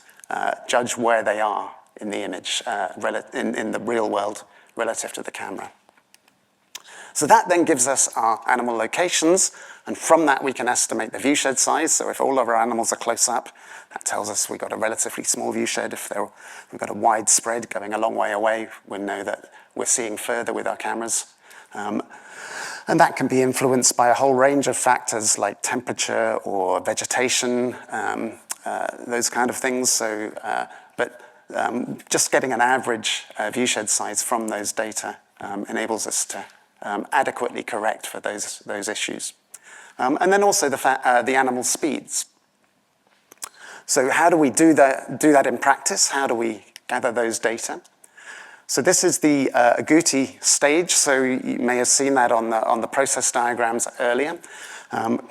judge where they are in the image, in the real world, relative to the camera. So that then gives us our animal locations, and from that we can estimate the viewshed size. So if all of our animals are close up, that tells us we've got a relatively small viewshed. If we've got a wide spread going a long way away, we know that we're seeing further with our cameras. And that can be influenced by a whole range of factors like temperature or vegetation, those kind of things. So, just getting an average viewshed size from those data enables us to adequately correct for those issues. And then also the animal speeds. So how do we do that in practice? How do we gather those data? So this is the agouti stage. So you may have seen that on the process diagrams earlier.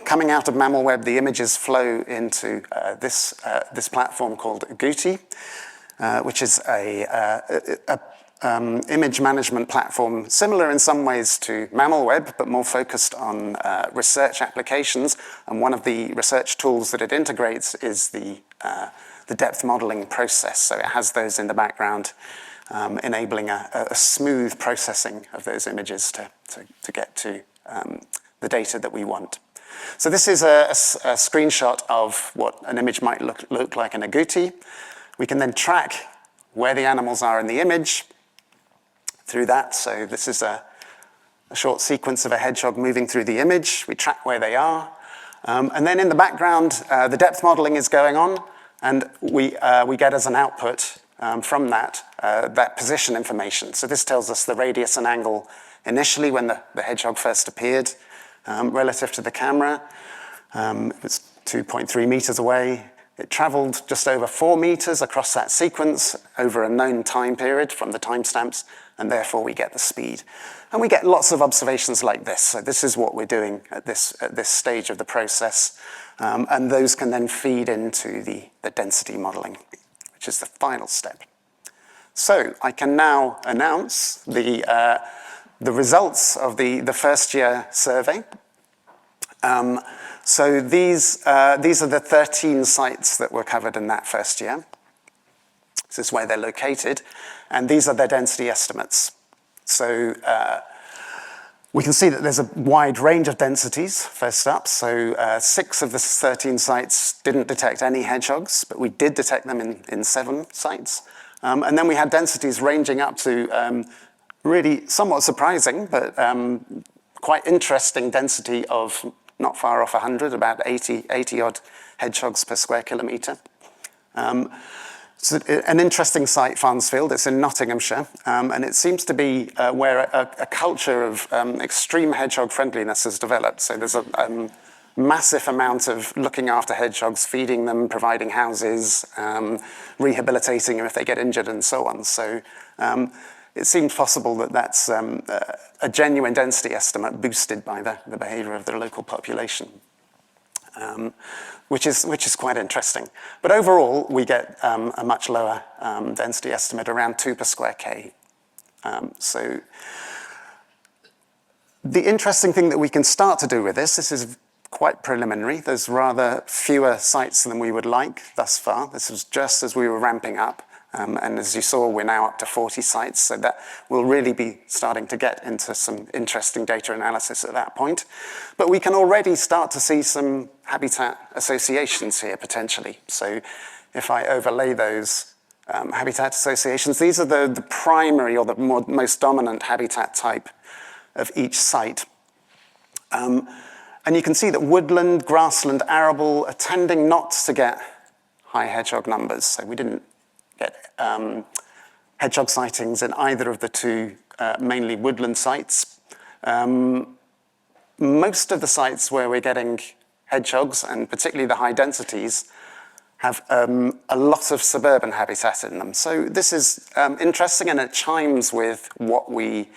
Coming out of MammalWeb, the images flow into this platform called agouti, which is a image management platform similar in some ways to MammalWeb, but more focused on research applications. And one of the research tools that it integrates is the depth modeling process. So it has those in the background, enabling a smooth processing of those images to get to the data that we want. So this is a screenshot of what an image might look like in agouti. We can then track where the animals are in the image through that. So this is a short sequence of a hedgehog moving through the image. We track where they are. And then in the background, the depth modeling is going on, and we get as an output from that position information. So this tells us the radius and angle initially when the hedgehog first appeared relative to the camera. It was 2.3 meters away. It traveled just over 4 meters across that sequence over a known time period from the timestamps, and therefore we get the speed. And we get lots of observations like this. So this is what we're doing at this stage of the process. And those can then feed into the density modeling, which is the final step. So I can now announce the results of the first year survey. So these are the 13 sites that were covered in that first year. This is where they're located, and these are their density estimates. So we can see that there's a wide range of densities, first up. So 6 of the 13 sites didn't detect any hedgehogs, but we did detect them in 7 sites. And then we had densities ranging up to really somewhat surprising, but quite interesting density of not far off 100, about 80 odd hedgehogs per square kilometre. So an interesting site, Farnsfield. It's in Nottinghamshire, and it seems to be where a culture of extreme hedgehog friendliness has developed. So there's a massive amount of looking after hedgehogs, feeding them, providing houses, rehabilitating them if they get injured, and so on. So it seems possible that that's a genuine density estimate boosted by the behaviour of the local population, which is quite interesting. But overall, we get a much lower density estimate, around 2 per square K. So the interesting thing that we can start to do with this is quite preliminary. There's rather fewer sites than we would like thus far. This was just as we were ramping up. And as you saw, we're now up to 40 sites, so that we'll really be starting to get into some interesting data analysis at that point. But we can already start to see some habitat associations here, potentially. So if I overlay those habitat associations, these are the primary or the most dominant habitat type of each site. And you can see that woodland, grassland, arable are tending not to get high hedgehog numbers. So we didn't get hedgehog sightings in either of the 2 mainly woodland sites. Most of the sites where we're getting hedgehogs, and particularly the high densities, have a lot of suburban habitat in them. So this is interesting, and it chimes with what we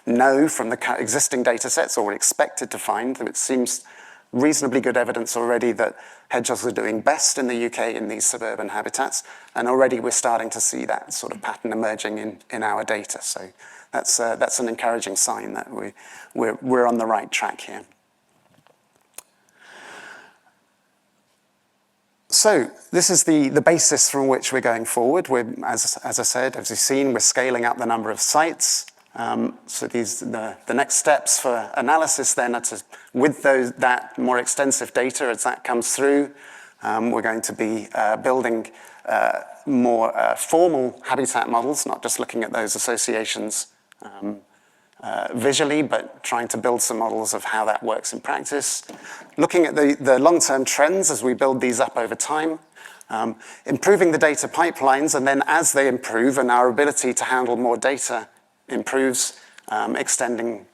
know from the existing data sets, or we're expected to find. It seems reasonably good evidence already that hedgehogs are doing best in the UK in these suburban habitats, and already we're starting to see that sort of pattern emerging in our data. So that's an encouraging sign that we're on the right track here. So this is the basis from which we're going forward. As I said, as you've seen, we're scaling up the number of sites. So the next steps for analysis then are to, with that more extensive data as that comes through, we're going to be building more formal habitat models, not just looking at those associations visually, but trying to build some models of how that works in practice. Looking at the long-term trends as we build these up over time, improving the data pipelines, and then as they improve and our ability to handle more data improves, extending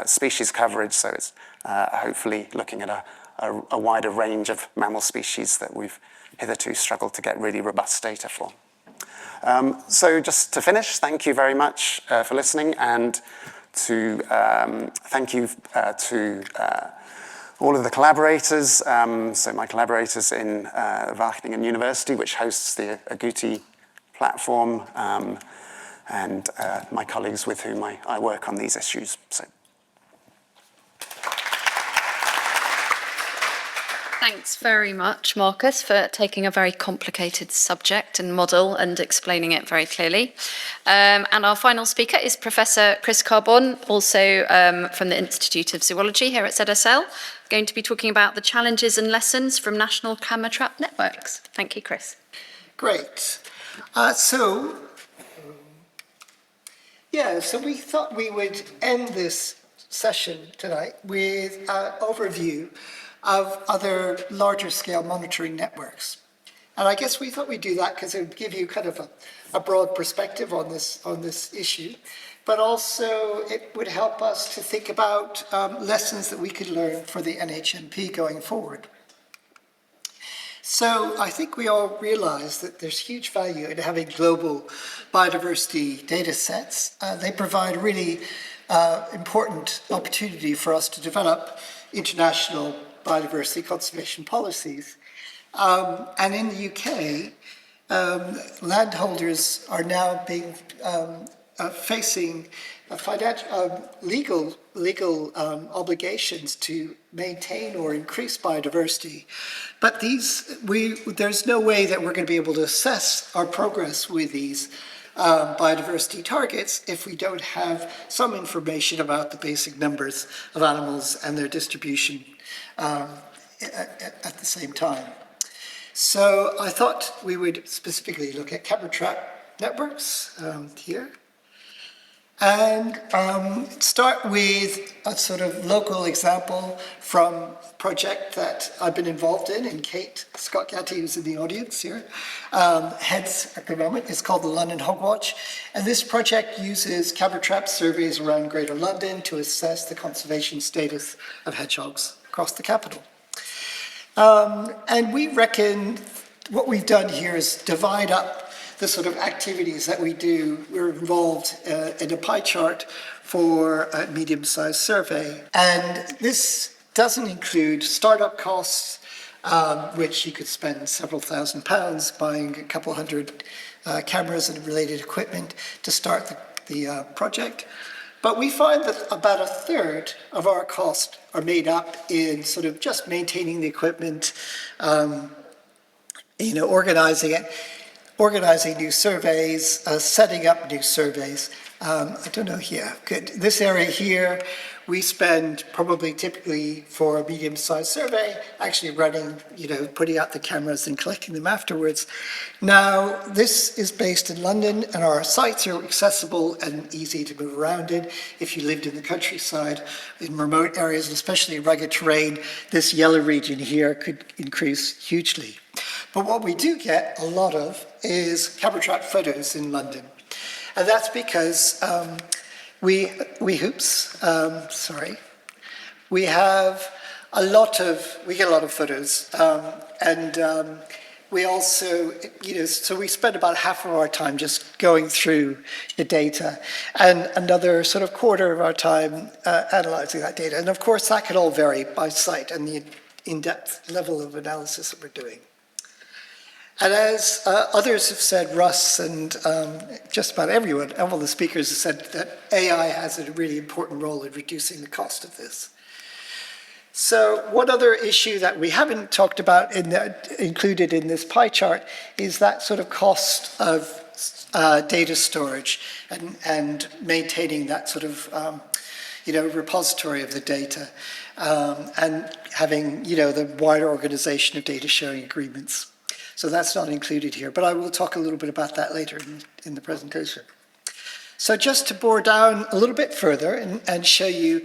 species coverage, so it's hopefully looking at a wider range of mammal species that we've hitherto struggled to get really robust data for. So just to finish, thank you very much for listening, and to thank you to all of the collaborators, so my collaborators in Wageningen University, which hosts the Agouti platform, and my colleagues with whom I work on these issues. So. Thanks very much, Marcus, for taking a very complicated subject and model and explaining it very clearly. And our final speaker is Professor Chris Carbone, also from the Institute of Zoology here at ZSL, going to be talking about the challenges and lessons from national camera trap networks. Thank you, Chris. Great. So we thought we would end this session tonight with an overview of other larger scale monitoring networks. And I guess we thought we'd do that because it would give you kind of a broad perspective on this issue, but also it would help us to think about lessons that we could learn for the NHMP going forward. So I think we all realize that there's huge value in having global biodiversity data sets. They provide a really important opportunity for us to develop international biodiversity conservation policies. And in the UK, landholders are now being facing legal obligations to maintain or increase biodiversity. But there's no way that we're going to be able to assess our progress with these biodiversity targets if we don't have some information about the basic numbers of animals and their distribution at the same time. So I thought we would specifically look at camera trap networks here. And start with a sort of local example from a project that I've been involved in, and Kate Scott-Gatty, who's in the audience here, heads at the moment. It's called the London Hog Watch. And this project uses camera trap surveys around Greater London to assess the conservation status of hedgehogs across the capital. And we reckon what we've done here is divide up the sort of activities that we do. We're involved in a pie chart for a medium-sized survey. And this doesn't include startup costs, which you could spend several £1,000s buying a couple hundred cameras and related equipment to start the project. But we find that about a third of our costs are made up in sort of just maintaining the equipment, organizing new surveys, setting up new surveys. I don't know, yeah, good. This area here, we spend probably typically for a medium-sized survey, actually running, putting out the cameras and collecting them afterwards. Now, this is based in London, and our sites are accessible and easy to move around in. If you lived in the countryside, in remote areas, especially rugged terrain, this yellow region here could increase hugely. But what we do get a lot of is camera trap photos in London. And that's because we have a lot of photos. We also, so we spend about half of our time just going through the data and another sort of quarter of our time analyzing that data. And of course, that can all vary by site and the in-depth level of analysis that we're doing. And as others have said, Russ and just about everyone, all the speakers have said that AI has a really important role in reducing the cost of this. So one other issue that we haven't talked about included in this pie chart is that sort of cost of data storage and maintaining that sort of repository of the data and having the wider organization of data sharing agreements. So that's not included here, but I will talk a little bit about that later in the presentation. So just to bore down a little bit further and show you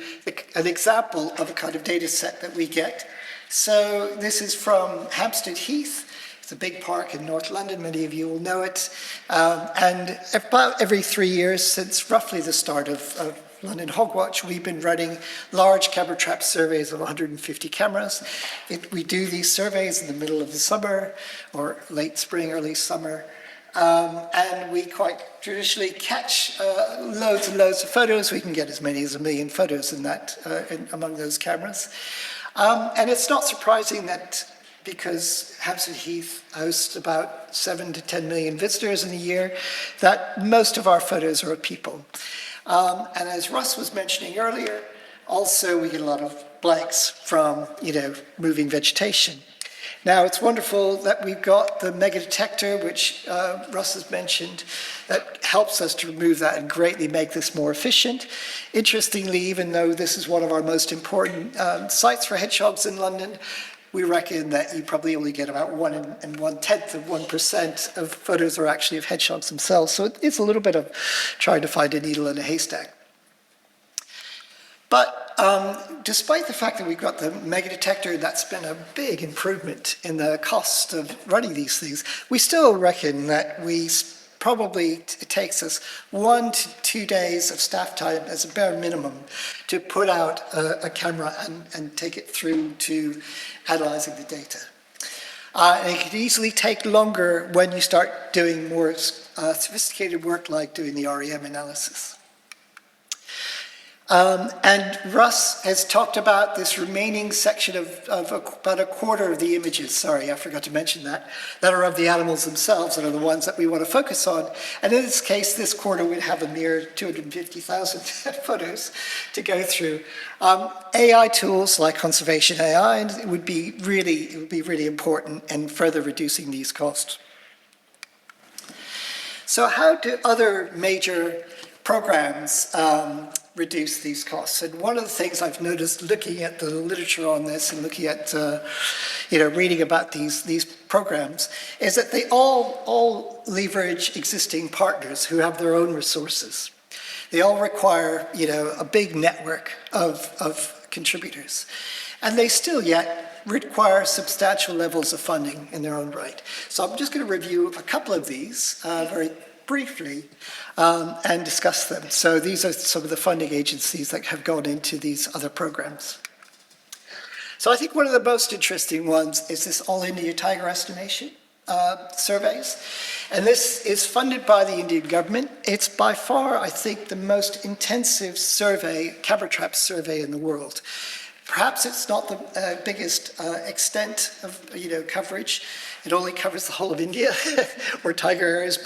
an example of a kind of data set that we get. So this is from Hampstead Heath. It's a big park in North London, many of you will know it. And about every 3 years since roughly the start of London Hog Watch, we've been running large camera trap surveys of 150 cameras. We do these surveys in the middle of the summer or late spring, early summer. And we quite traditionally catch loads and loads of photos. We can get as many as 1 million photos among those cameras. And it's not surprising that because Hampstead Heath hosts about 7 to 10 million visitors in a year, that most of our photos are of people. And as Russ was mentioning earlier, also we get a lot of blanks from, moving vegetation. Now, it's wonderful that we've got the mega detector, which Russ has mentioned, that helps us to remove that and greatly make this more efficient. Interestingly, even though this is one of our most important sites for hedgehogs in London, we reckon that you probably only get about 1/10 of photos are actually of hedgehogs themselves. So it's a little bit of trying to find a needle in a haystack. But despite the fact that we've got the mega detector, that's been a big improvement in the cost of running these things, we still reckon that it takes us 1 to 2 days of staff time as a bare minimum to put out a camera and take it through to analyzing the data. And it could easily take longer when you start doing more sophisticated work like doing the REM analysis. And Russ has talked about this remaining section of about a quarter of the images, sorry, I forgot to mention that are of the animals themselves and are the ones that we want to focus on. And in this case, this quarter would have a mere 250,000 photos to go through. AI tools like conservation AI would be really important in further reducing these costs. So how do other major programs reduce these costs? And one of the things I've noticed looking at the literature on this and looking at, reading about these programs is that they all leverage existing partners who have their own resources. They all require, a big network of contributors. And they still yet require substantial levels of funding in their own right. So I'm just going to review a couple of these very briefly and discuss them. So these are some of the funding agencies that have gone into these other programs. So I think one of the most interesting ones is this All India Tiger Estimation surveys. And this is funded by the Indian government. It's by far, I think, the most intensive camera trap survey in the world. Perhaps it's not the biggest extent of coverage. It only covers the whole of India or tiger areas,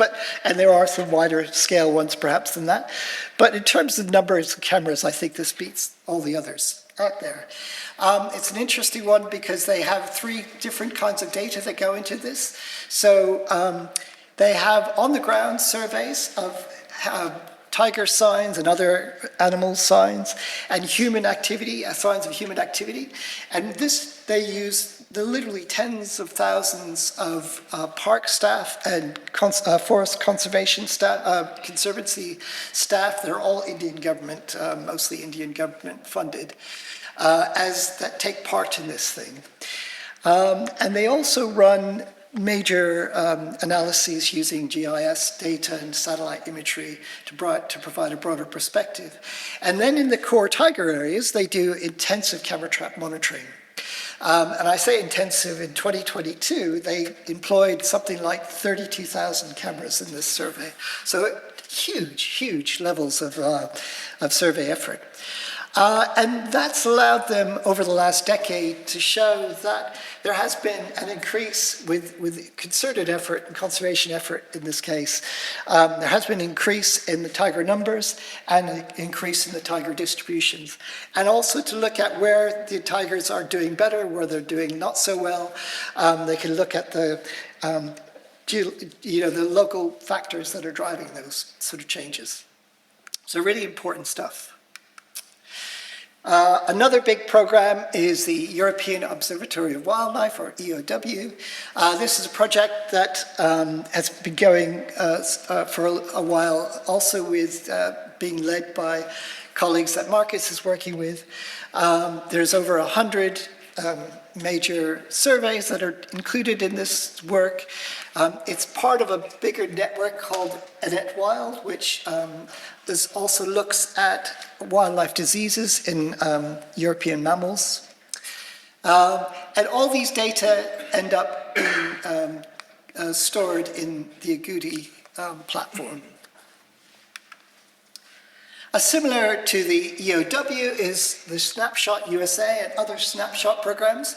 and there are some wider scale ones perhaps than that. But in terms of numbers of cameras, I think this beats all the others out there. It's an interesting one because they have 3 different kinds of data that go into this. So they have on-the-ground surveys of tiger signs and other animal signs and human activity, signs of human activity. And this, they use literally tens of thousands of park staff and forest conservation staff, conservancy staff. They're all Indian government, mostly Indian government funded, that take part in this thing. And they also run major analyses using GIS data and satellite imagery to provide a broader perspective. And then in the core tiger areas, they do intensive camera trap monitoring. And I say intensive, in 2022, they employed something like 32,000 cameras in this survey. So huge levels of survey effort. And that's allowed them over the last decade to show that there has been an increase with concerted effort and conservation effort in this case. There has been an increase in the tiger numbers and an increase in the tiger distributions. And also to look at where the tigers are doing better, where they're doing not so well. They can look at the local factors that are driving those sort of changes. So really important stuff. Another big program is the European Observatory of Wildlife, or EOW. This is a project that has been going for a while, also with being led by colleagues that Marcus is working with. There's over 100 major surveys that are included in this work. It's part of a bigger network called EnetWild, which also looks at wildlife diseases in European mammals. And all these data end up being stored in the Agouti platform. Similar to the EOW is the Snapshot USA and other snapshot programs.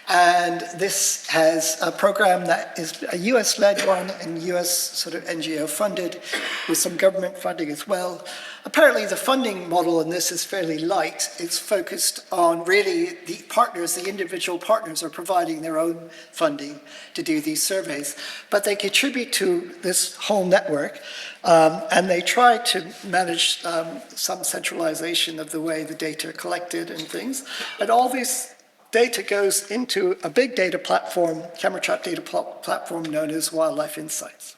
And this has a program that is a US-led one and US sort of NGO funded with some government funding as well. Apparently the funding model in this is fairly light. It's focused on really the partners, the individual partners are providing their own funding to do these surveys. But they contribute to this whole network and they try to manage some centralization of the way the data are collected and things. And all these data goes into a big data platform, camera trap data platform known as Wildlife Insights.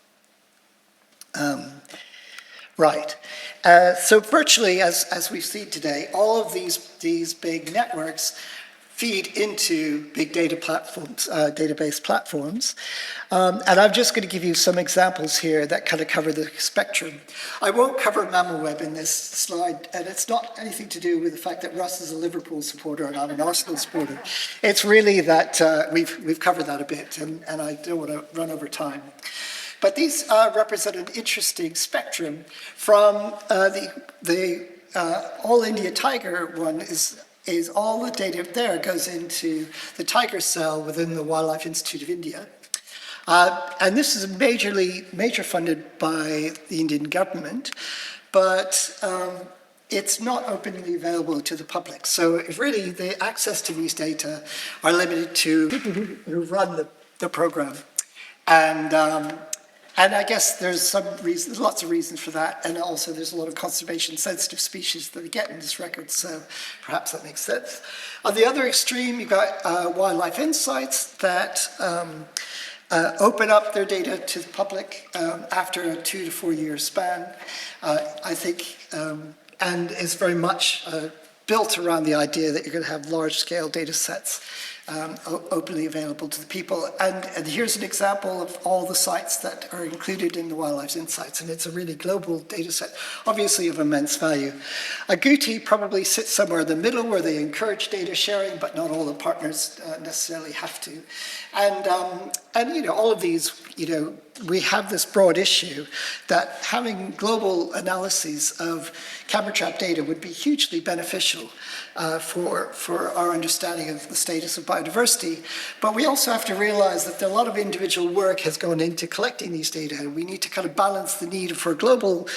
Right. So virtually, as we've seen today, all of these big networks feed into big data platforms, database platforms. And I'm just going to give you some examples here that kind of cover the spectrum. I won't cover MammalWeb in this slide, and it's not anything to do with the fact that Russ is a Liverpool supporter and I'm an Arsenal supporter. It's really that we've covered that a bit, and I don't want to run over time. But these represent an interesting spectrum from the All India Tiger one is all the data there goes into the tiger cell within the Wildlife Institute of India. And this is major funded by the Indian government, but it's not openly available to the public. So really the access to these data are limited to people who run the program. And I guess there's lots of reasons for that, and also there's a lot of conservation-sensitive species that we get in this record, so perhaps that makes sense. On the other extreme, you've got Wildlife Insights that open up their data to the public after a 2 to 4 year span, I think, and is very much built around the idea that you're going to have large-scale data sets openly available to the people. And here's an example of all the sites that are included in the Wildlife Insights, and it's a really global data set, obviously of immense value. Agouti probably sits somewhere in the middle where they encourage data sharing, but not all the partners necessarily have to. And you know, all of these, you know, we have this broad issue that having global analyses of camera trap data would be hugely beneficial for our understanding of the status of biodiversity. But we also have to realize that a lot of individual work has gone into collecting these data, and we need to kind of balance the need for global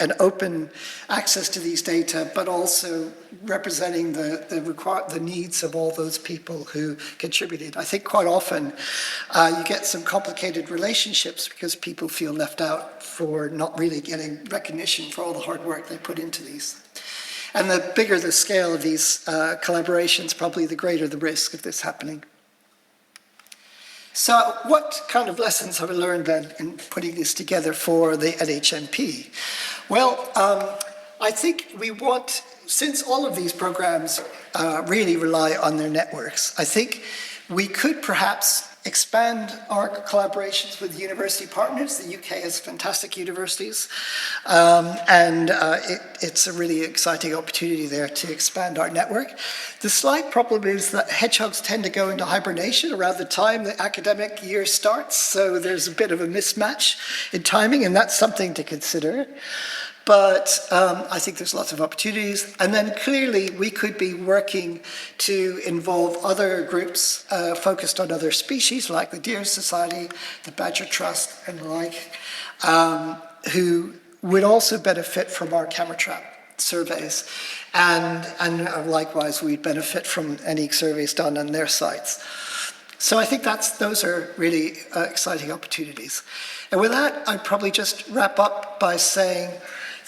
and open access to these data, but also representing the needs of all those people who contributed. I think quite often you get some complicated relationships because people feel left out for not really getting recognition for all the hard work they put into these. And the bigger the scale of these collaborations, probably the greater the risk of this happening. So what kind of lessons have we learned then in putting this together for the NHMP? Well, I think we want, since all of these programs really rely on their networks, I think we could perhaps expand our collaborations with university partners. The UK has fantastic universities, and it's a really exciting opportunity there to expand our network. The slight problem is that hedgehogs tend to go into hibernation around the time the academic year starts, so there's a bit of a mismatch in timing, and that's something to consider. But I think there's lots of opportunities. And then clearly we could be working to involve other groups focused on other species, like the Deer Society, the Badger Trust, and the like, who would also benefit from our camera trap surveys. And likewise, we'd benefit from any surveys done on their sites. So I think those are really exciting opportunities. And with that, I'd probably just wrap up by saying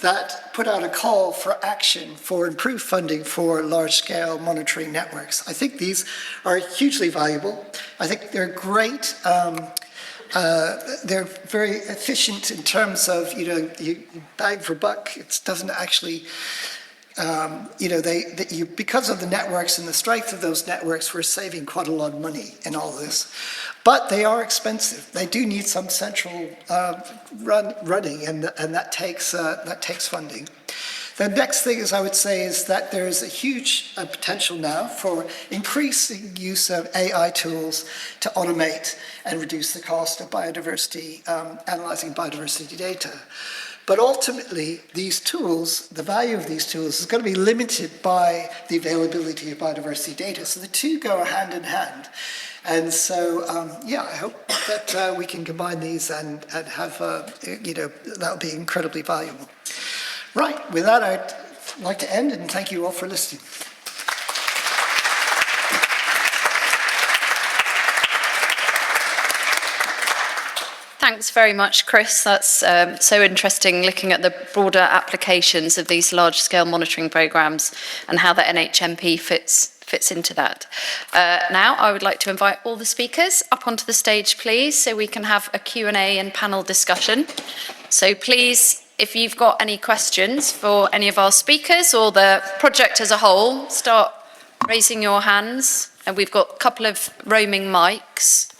that put out a call for action for improved funding for large-scale monitoring networks. I think these are hugely valuable. I think they're great. They're very efficient in terms of, you know, you bang for buck. It doesn't actually, you know, because of the networks and the strength of those networks, we're saving quite a lot of money in all this. But they are expensive. They do need some central running, and that takes funding. The next thing is, I would say, is that there is a huge potential now for increasing use of AI tools to automate and reduce the cost of biodiversity, analyzing biodiversity data. But ultimately, these tools, the value of these tools is going to be limited by the availability of biodiversity data. So the two go hand in hand. And so, yeah, I hope that we can combine these and have, you know, that'll be incredibly valuable. Right, with that, I'd like to end and thank you all for listening. Thanks very much, Chris. That's so interesting, looking at the broader applications of these large-scale monitoring programs and how the NHMP fits into that. Now, I would like to invite all the speakers up onto the stage, please, so we can have a Q&A and panel discussion. So please, if you've got any questions for any of our speakers or the project as a whole, start raising your hands. And we've got a couple of roaming mics.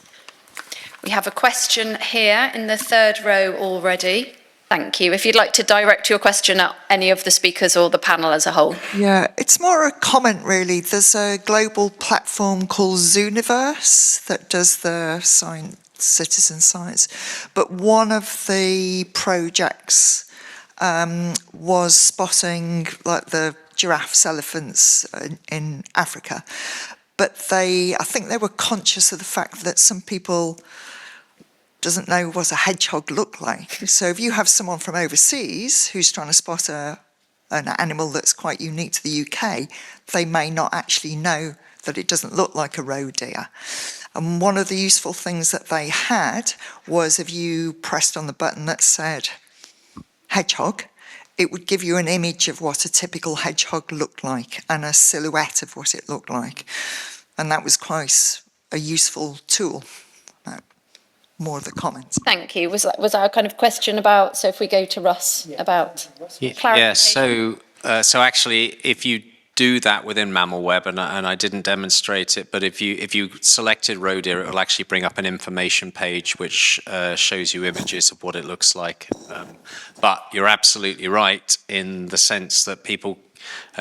We have a question here in the third row already. Thank you. If you'd like to direct your question at any of the speakers or the panel as a whole. Yeah, it's more a comment really. There's a global platform called Zooniverse that does the science, citizen science. But one of the projects was spotting like the giraffes, elephants in Africa. But I think they were conscious of the fact that some people doesn't know what a hedgehog looked like. So if you have someone from overseas who's trying to spot an animal that's quite unique to the UK, they may not actually know that it doesn't look like a roe deer. And one of the useful things that they had was if you pressed on the button that said hedgehog, it would give you an image of what a typical hedgehog looked like and a silhouette of what it looked like. And that was quite a useful tool. More of the comments. Thank you. Was that a kind of question about, so if we go to Russ, about clarification? Yeah, so actually, if you do that within MammalWeb, and I didn't demonstrate it, but if you selected roe deer, it will actually bring up an information page which shows you images of what it looks like. But you're absolutely right in the sense that people,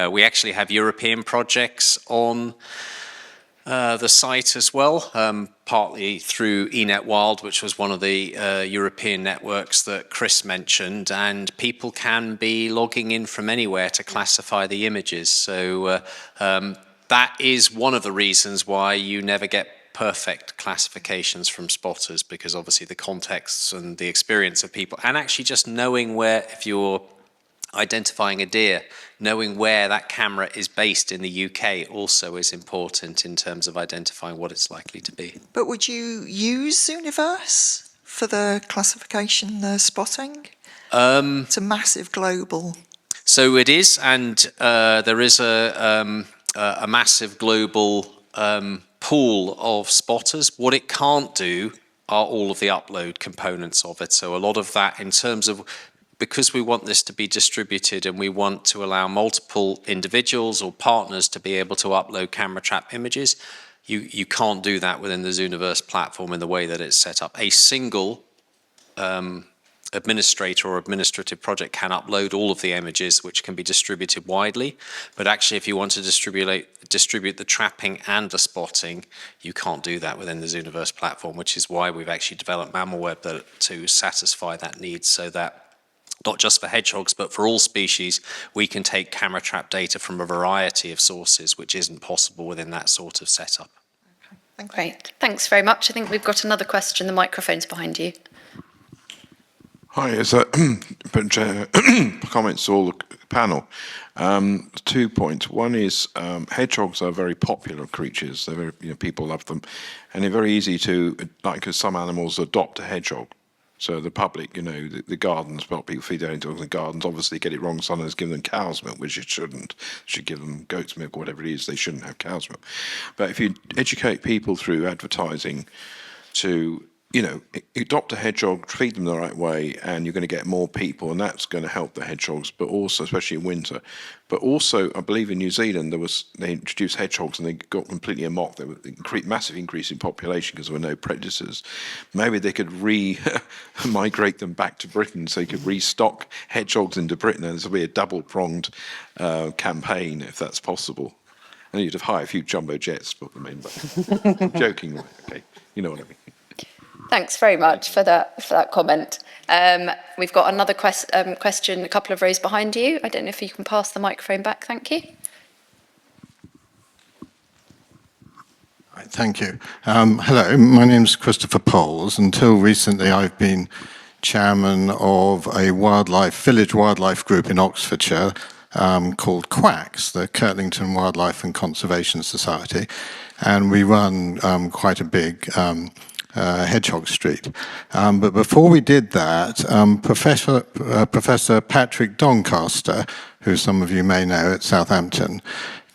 we actually have European projects on the site as well, partly through eNet Wild, which was one of the European networks that Chris mentioned, and people can be logging in from anywhere to classify the images. So that is one of the reasons why you never get perfect classifications from spotters, because obviously the contexts and the experience of people, and actually just knowing where, if you're identifying a deer, knowing where that camera is based in the UK also is important in terms of identifying what it's likely to be. But would you use Zooniverse for the classification, the spotting? It's a massive global. So it is, and there is a massive global pool of spotters. What it can't do are all of the upload components of it. So a lot of that in terms of, because we want this to be distributed and we want to allow multiple individuals or partners to be able to upload camera trap images, you can't do that within the Zooniverse platform in the way that it's set up. A single administrator or administrative project can upload all of the images, which can be distributed widely. But actually, if you want to distribute the trapping and the spotting, you can't do that within the Zooniverse platform, which is why we've actually developed MammalWeb to satisfy that need, so that not just for hedgehogs, but for all species, we can take camera trap data from a variety of sources, which isn't possible within that sort of setup. Okay, Great. Thanks very much. I think we've got another question. The microphone's behind you. Hi, it's comments to all the panel. 2 points. One is hedgehogs are very popular creatures. They're very, people love them, and they're very easy to, like some animals, adopt a hedgehog. So the public, the gardens, well, people feed their own dogs in the gardens, obviously get it wrong. Sometimes give them cow's milk, which it shouldn't. Should give them goat's milk, or whatever it is. They shouldn't have cow's milk. But if you educate people through advertising to, adopt a hedgehog, treat them the right way, and you're going to get more people, and that's going to help the hedgehogs, but also, especially in winter. But also, I believe in New Zealand, they introduced hedgehogs and they got completely amok. There was a massive increase in population because there were no predators. Maybe they could migrate them back to Britain so you could restock hedgehogs into Britain, and this will be a double-pronged campaign, if that's possible. And you'd have hired a few jumbo jets, but I'm joking. Okay, you know what I mean. Thanks very much for that comment. We've got another question, a couple of rows behind you. I don't know if you can pass the microphone back. Thank you. Thank you. Hello, my name's Christopher Poles. Until recently, I've been chairman of a village wildlife group in Oxfordshire called QWACS, the Kirtlington Wildlife and Conservation Society, and we run quite a big Hedgehog Street. But before we did that, Professor Patrick Doncaster, who some of you may know at Southampton,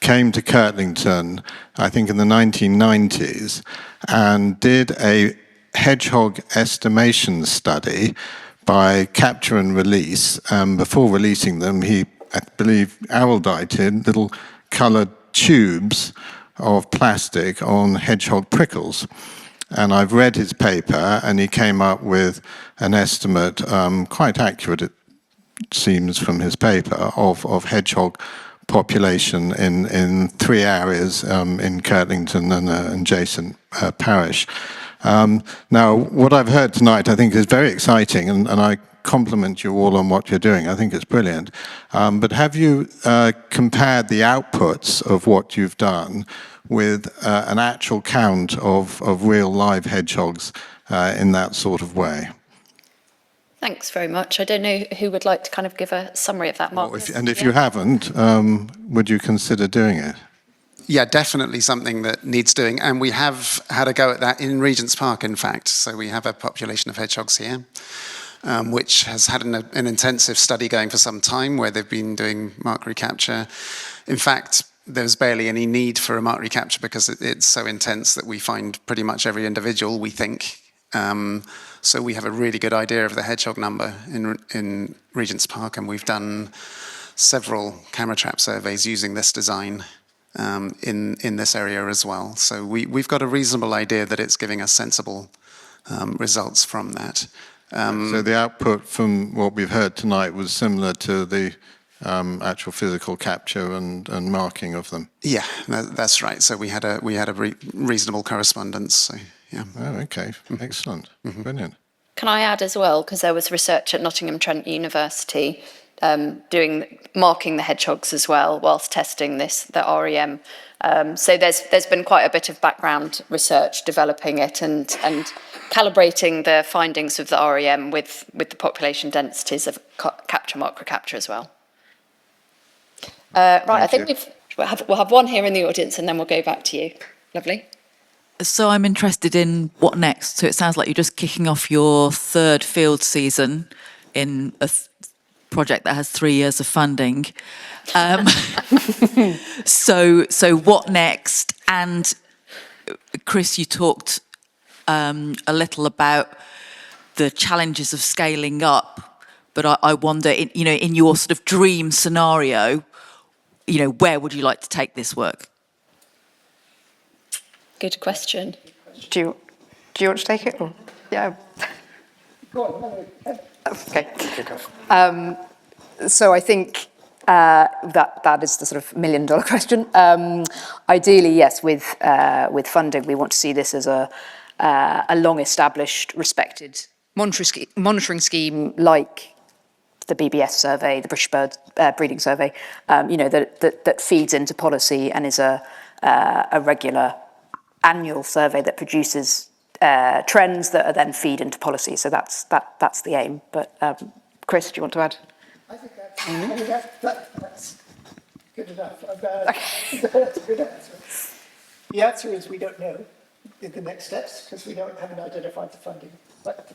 came to Kirtlington, I think in the 1990s, and did a hedgehog estimation study by capture and release. Before releasing them, he, I believe, araldited little coloured tubes of plastic on hedgehog prickles. And I've read his paper, and he came up with an estimate, quite accurate it seems from his paper, of hedgehog population in 3 areas in Kirtlington and adjacent parish. Now, what I've heard tonight I think is very exciting, and I compliment you all on what you're doing. I think it's brilliant. But have you compared the outputs of what you've done with an actual count of real live hedgehogs in that sort of way? Thanks very much. I don't know who would like to kind of give a summary of that, Mark. If you haven't, would you consider doing it? Yeah, definitely something that needs doing. And we have had a go at that in Regent's Park, in fact. So we have a population of hedgehogs here, which has had an intensive study going for some time where they've been doing mark recapture. In fact, there's barely any need for a mark recapture because it's so intense that we find pretty much every individual, we think. So we have a really good idea of the hedgehog number in Regent's Park, and we've done several camera trap surveys using this design in this area as well. So we've got a reasonable idea that it's giving us sensible results from that. So the output from what we've heard tonight was similar to the actual physical capture and marking of them? Yeah, that's right. So we had a reasonable correspondence. So, yeah. Oh, okay. Excellent. Brilliant. Can I add as well, because there was research at Nottingham Trent University marking the hedgehogs as well whilst testing the REM. So there's been quite a bit of background research developing it and calibrating the findings of the REM with the population densities of capture mark recapture as well. Right, I think we'll have one here in the audience and then we'll go back to you. Lovely. So I'm interested in what next. So it sounds like you're just kicking off your 3rd field season in a project that has 3 years of funding. So what next? And Chris, you talked a little about the challenges of scaling up, but I wonder, in your sort of dream scenario, where would you like to take this work? Good question. Do you want to take it? Or? Yeah. Go on. Okay. So I think that is the sort of $1 million question. Ideally, yes, with funding, we want to see this as a long-established, respected monitoring scheme like the BBS survey, the British Bird Breeding Survey, that feeds into policy and is a regular annual survey that produces trends that are then feed into policy. So that's the aim. But Chris, do you want to add? I think that's good enough. That's a good answer. The answer is we don't know the next steps because we haven't identified the funding. But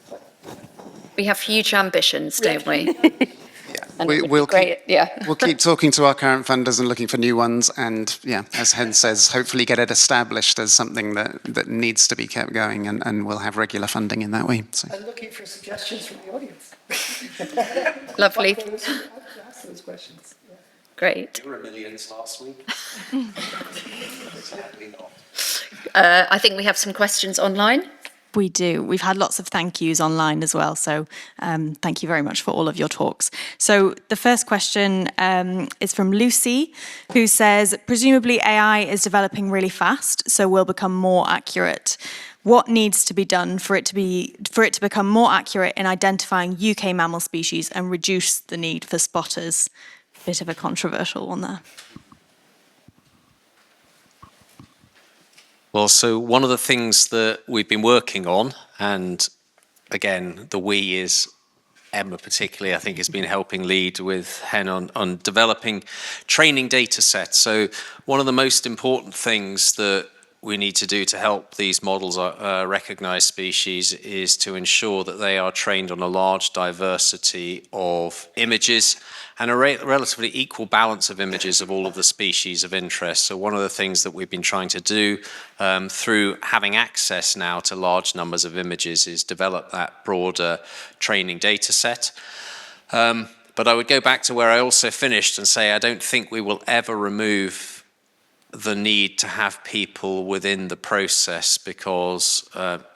we have huge ambitions, don't we? Yeah, we'll keep talking to our current funders and looking for new ones, and yeah, as Hen says, hopefully get it established as something that needs to be kept going, and we'll have regular funding in that way. So. I'm looking for suggestions from the audience. Lovely. Ask those questions. Yeah. Great. You were millions last week. Sadly not. I think we have some questions online. We do. We've had lots of thank yous online as well. So thank you very much for all of your talks. So the first question is from Lucy, who says, presumably AI is developing really fast, so will become more accurate. What needs to be done for it to become more accurate in identifying UK mammal species and reduce the need for spotters? Bit of a controversial one there. Well, so one of the things that we've been working on, and again, the we is Emma particularly, I think, has been helping lead with Hen on developing training data sets. So one of the most important things that we need to do to help these models recognize species is to ensure that they are trained on a large diversity of images and a relatively equal balance of images of all of the species of interest. So one of the things that we've been trying to do through having access now to large numbers of images is develop that broader training data set. But I would go back to where I also finished and say I don't think we will ever remove the need to have people within the process, because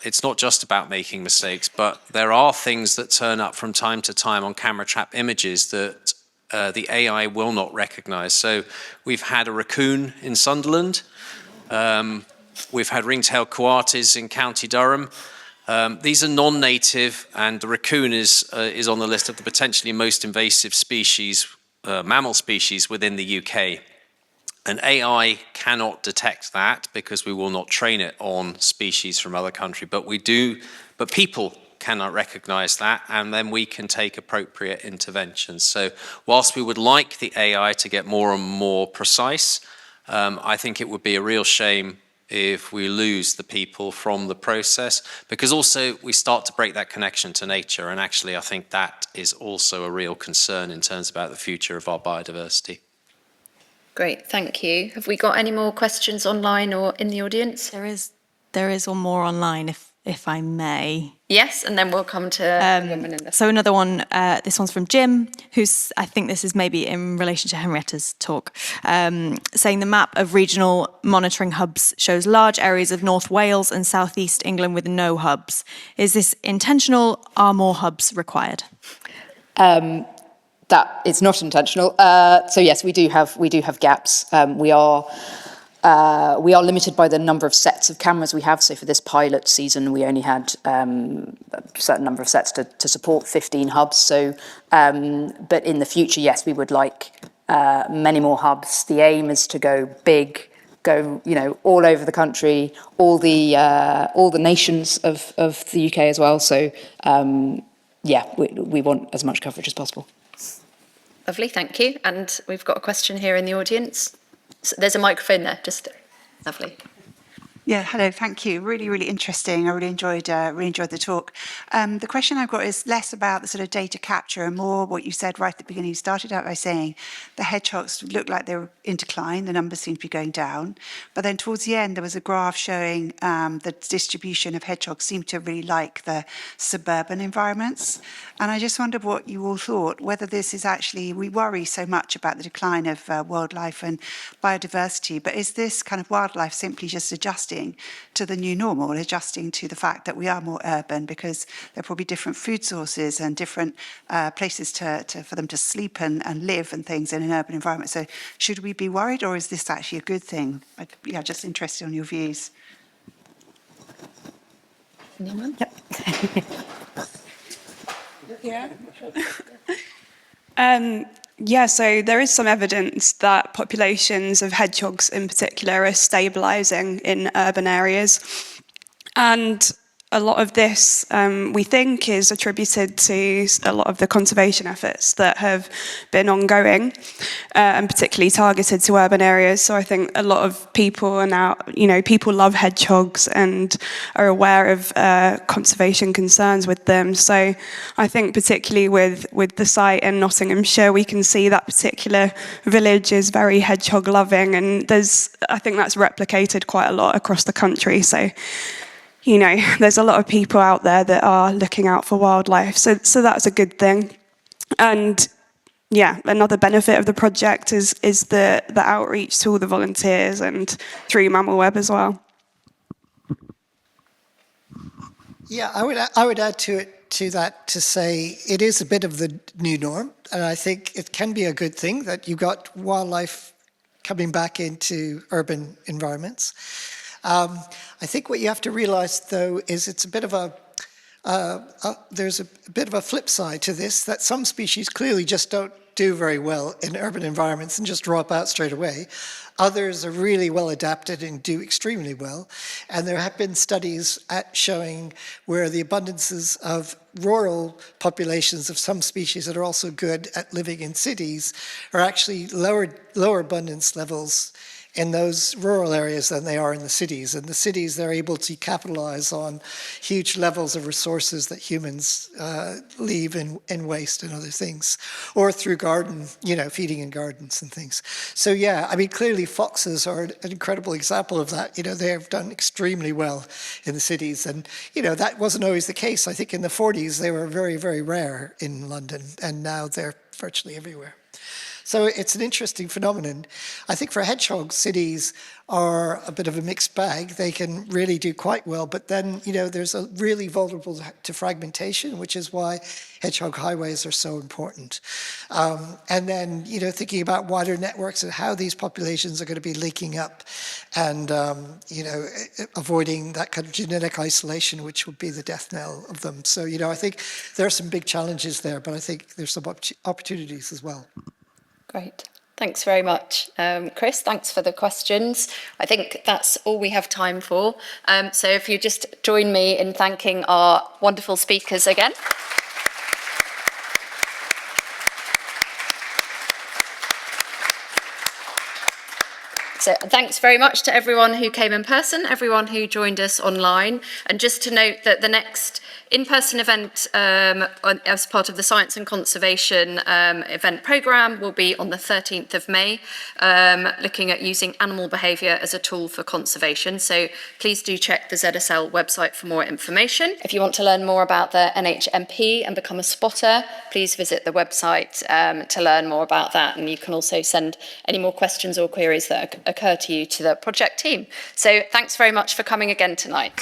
it's not just about making mistakes, but there are things that turn up from time to time on camera trap images that the AI will not recognize. So we've had a raccoon in Sunderland, we've had ring-tailed coatis in County Durham. These are non-native, and the raccoon is on the list of the potentially most invasive species, mammal species within the UK. And AI cannot detect that because we will not train it on species from other countries, but people cannot recognize that, and then we can take appropriate interventions. So whilst we would like the AI to get more and more precise, I think it would be a real shame if we lose the people from the process, because also we start to break that connection to nature, and actually I think that is also a real concern in terms about the future of our biodiversity. Great, thank you. Have we got any more questions online or in the audience? There is one more online, if I may. Yes, and then we'll come to the woman in the... So another one, this one's from Jim, who's, I think this is maybe in relation to Henrietta's talk, saying the map of regional monitoring hubs shows large areas of North Wales and South East England with no hubs. Is this intentional? Are more hubs required? That it's not intentional. So yes, we do have gaps. We are limited by the number of sets of cameras we have. So for this pilot season, we only had a certain number of sets to support 15 hubs. So, but in the future, yes, we would like many more hubs. The aim is to go big, all over the country, all the nations of the UK as well. So yeah, we want as much coverage as possible. Lovely, thank you. And we've got a question here in the audience. So there's a microphone there, just lovely. Yeah, hello, thank you. Really, really interesting. I really enjoyed the talk. The question I've got is less about the sort of data capture and more what you said right at the beginning. You started out by saying the hedgehogs looked like they were in decline, the numbers seem to be going down. But then towards the end, there was a graph showing the distribution of hedgehogs seemed to really like the suburban environments. And I just wondered what you all thought, whether this is actually, we worry so much about the decline of wildlife and biodiversity, but is this kind of wildlife simply just adjusting to the new normal, adjusting to the fact that we are more urban because there are probably different food sources and different places for them to sleep and live and things in an urban environment. So should we be worried, or is this actually a good thing? Yeah, just interested on your views. Anyone? Yep. Yeah, so there is some evidence that populations of hedgehogs in particular are stabilising in urban areas. And a lot of this, we think, is attributed to a lot of the conservation efforts that have been ongoing and particularly targeted to urban areas. So I think a lot of people are now, people love hedgehogs and are aware of conservation concerns with them. So I think particularly with the site in Nottinghamshire, we can see that particular village is very hedgehog loving, and I think that's replicated quite a lot across the country. So there's a lot of people out there that are looking out for wildlife. So that's a good thing. And yeah, another benefit of the project is the outreach to all the volunteers and through MammalWeb as well. Yeah, I would add to that to say it is a bit of the new norm, and I think it can be a good thing that you've got wildlife coming back into urban environments. I think what you have to realize, though, is it's a bit of there's a bit of a flip side to this, that some species clearly just don't do very well in urban environments and just drop out straight away. Others are really well adapted and do extremely well. And there have been studies showing where the abundances of rural populations of some species that are also good at living in cities are actually lower abundance levels in those rural areas than they are in the cities. In the cities, they're able to capitalize on huge levels of resources that humans leave in waste and other things, or through feeding in gardens and things. So yeah, I mean, clearly foxes are an incredible example of that. They have done extremely well in the cities, and that wasn't always the case. I think in the 40s they were very, very rare in London, and now they're virtually everywhere. So it's an interesting phenomenon. I think for hedgehogs, cities are a bit of a mixed bag. They can really do quite well, but then, there's a really vulnerable to fragmentation, which is why hedgehog highways are so important. And then, thinking about wider networks and how these populations are going to be linking up and, avoiding that kind of genetic isolation, which would be the death knell of them. So, I think there are some big challenges there, but I think there's some opportunities as well. Great. Thanks very much, Chris. Thanks for the questions. I think that's all we have time for. So if you just join me in thanking our wonderful speakers again. So thanks very much to everyone who came in person, everyone who joined us online. And just to note that the next in-person event as part of the Science and Conservation event programme will be on the 13th of May, looking at using animal behaviour as a tool for conservation. So please do check the ZSL website for more information. If you want to learn more about the NHMP and become a spotter, please visit the website to learn more about that. And you can also send any more questions or queries that occur to you to the project team. So thanks very much for coming again tonight.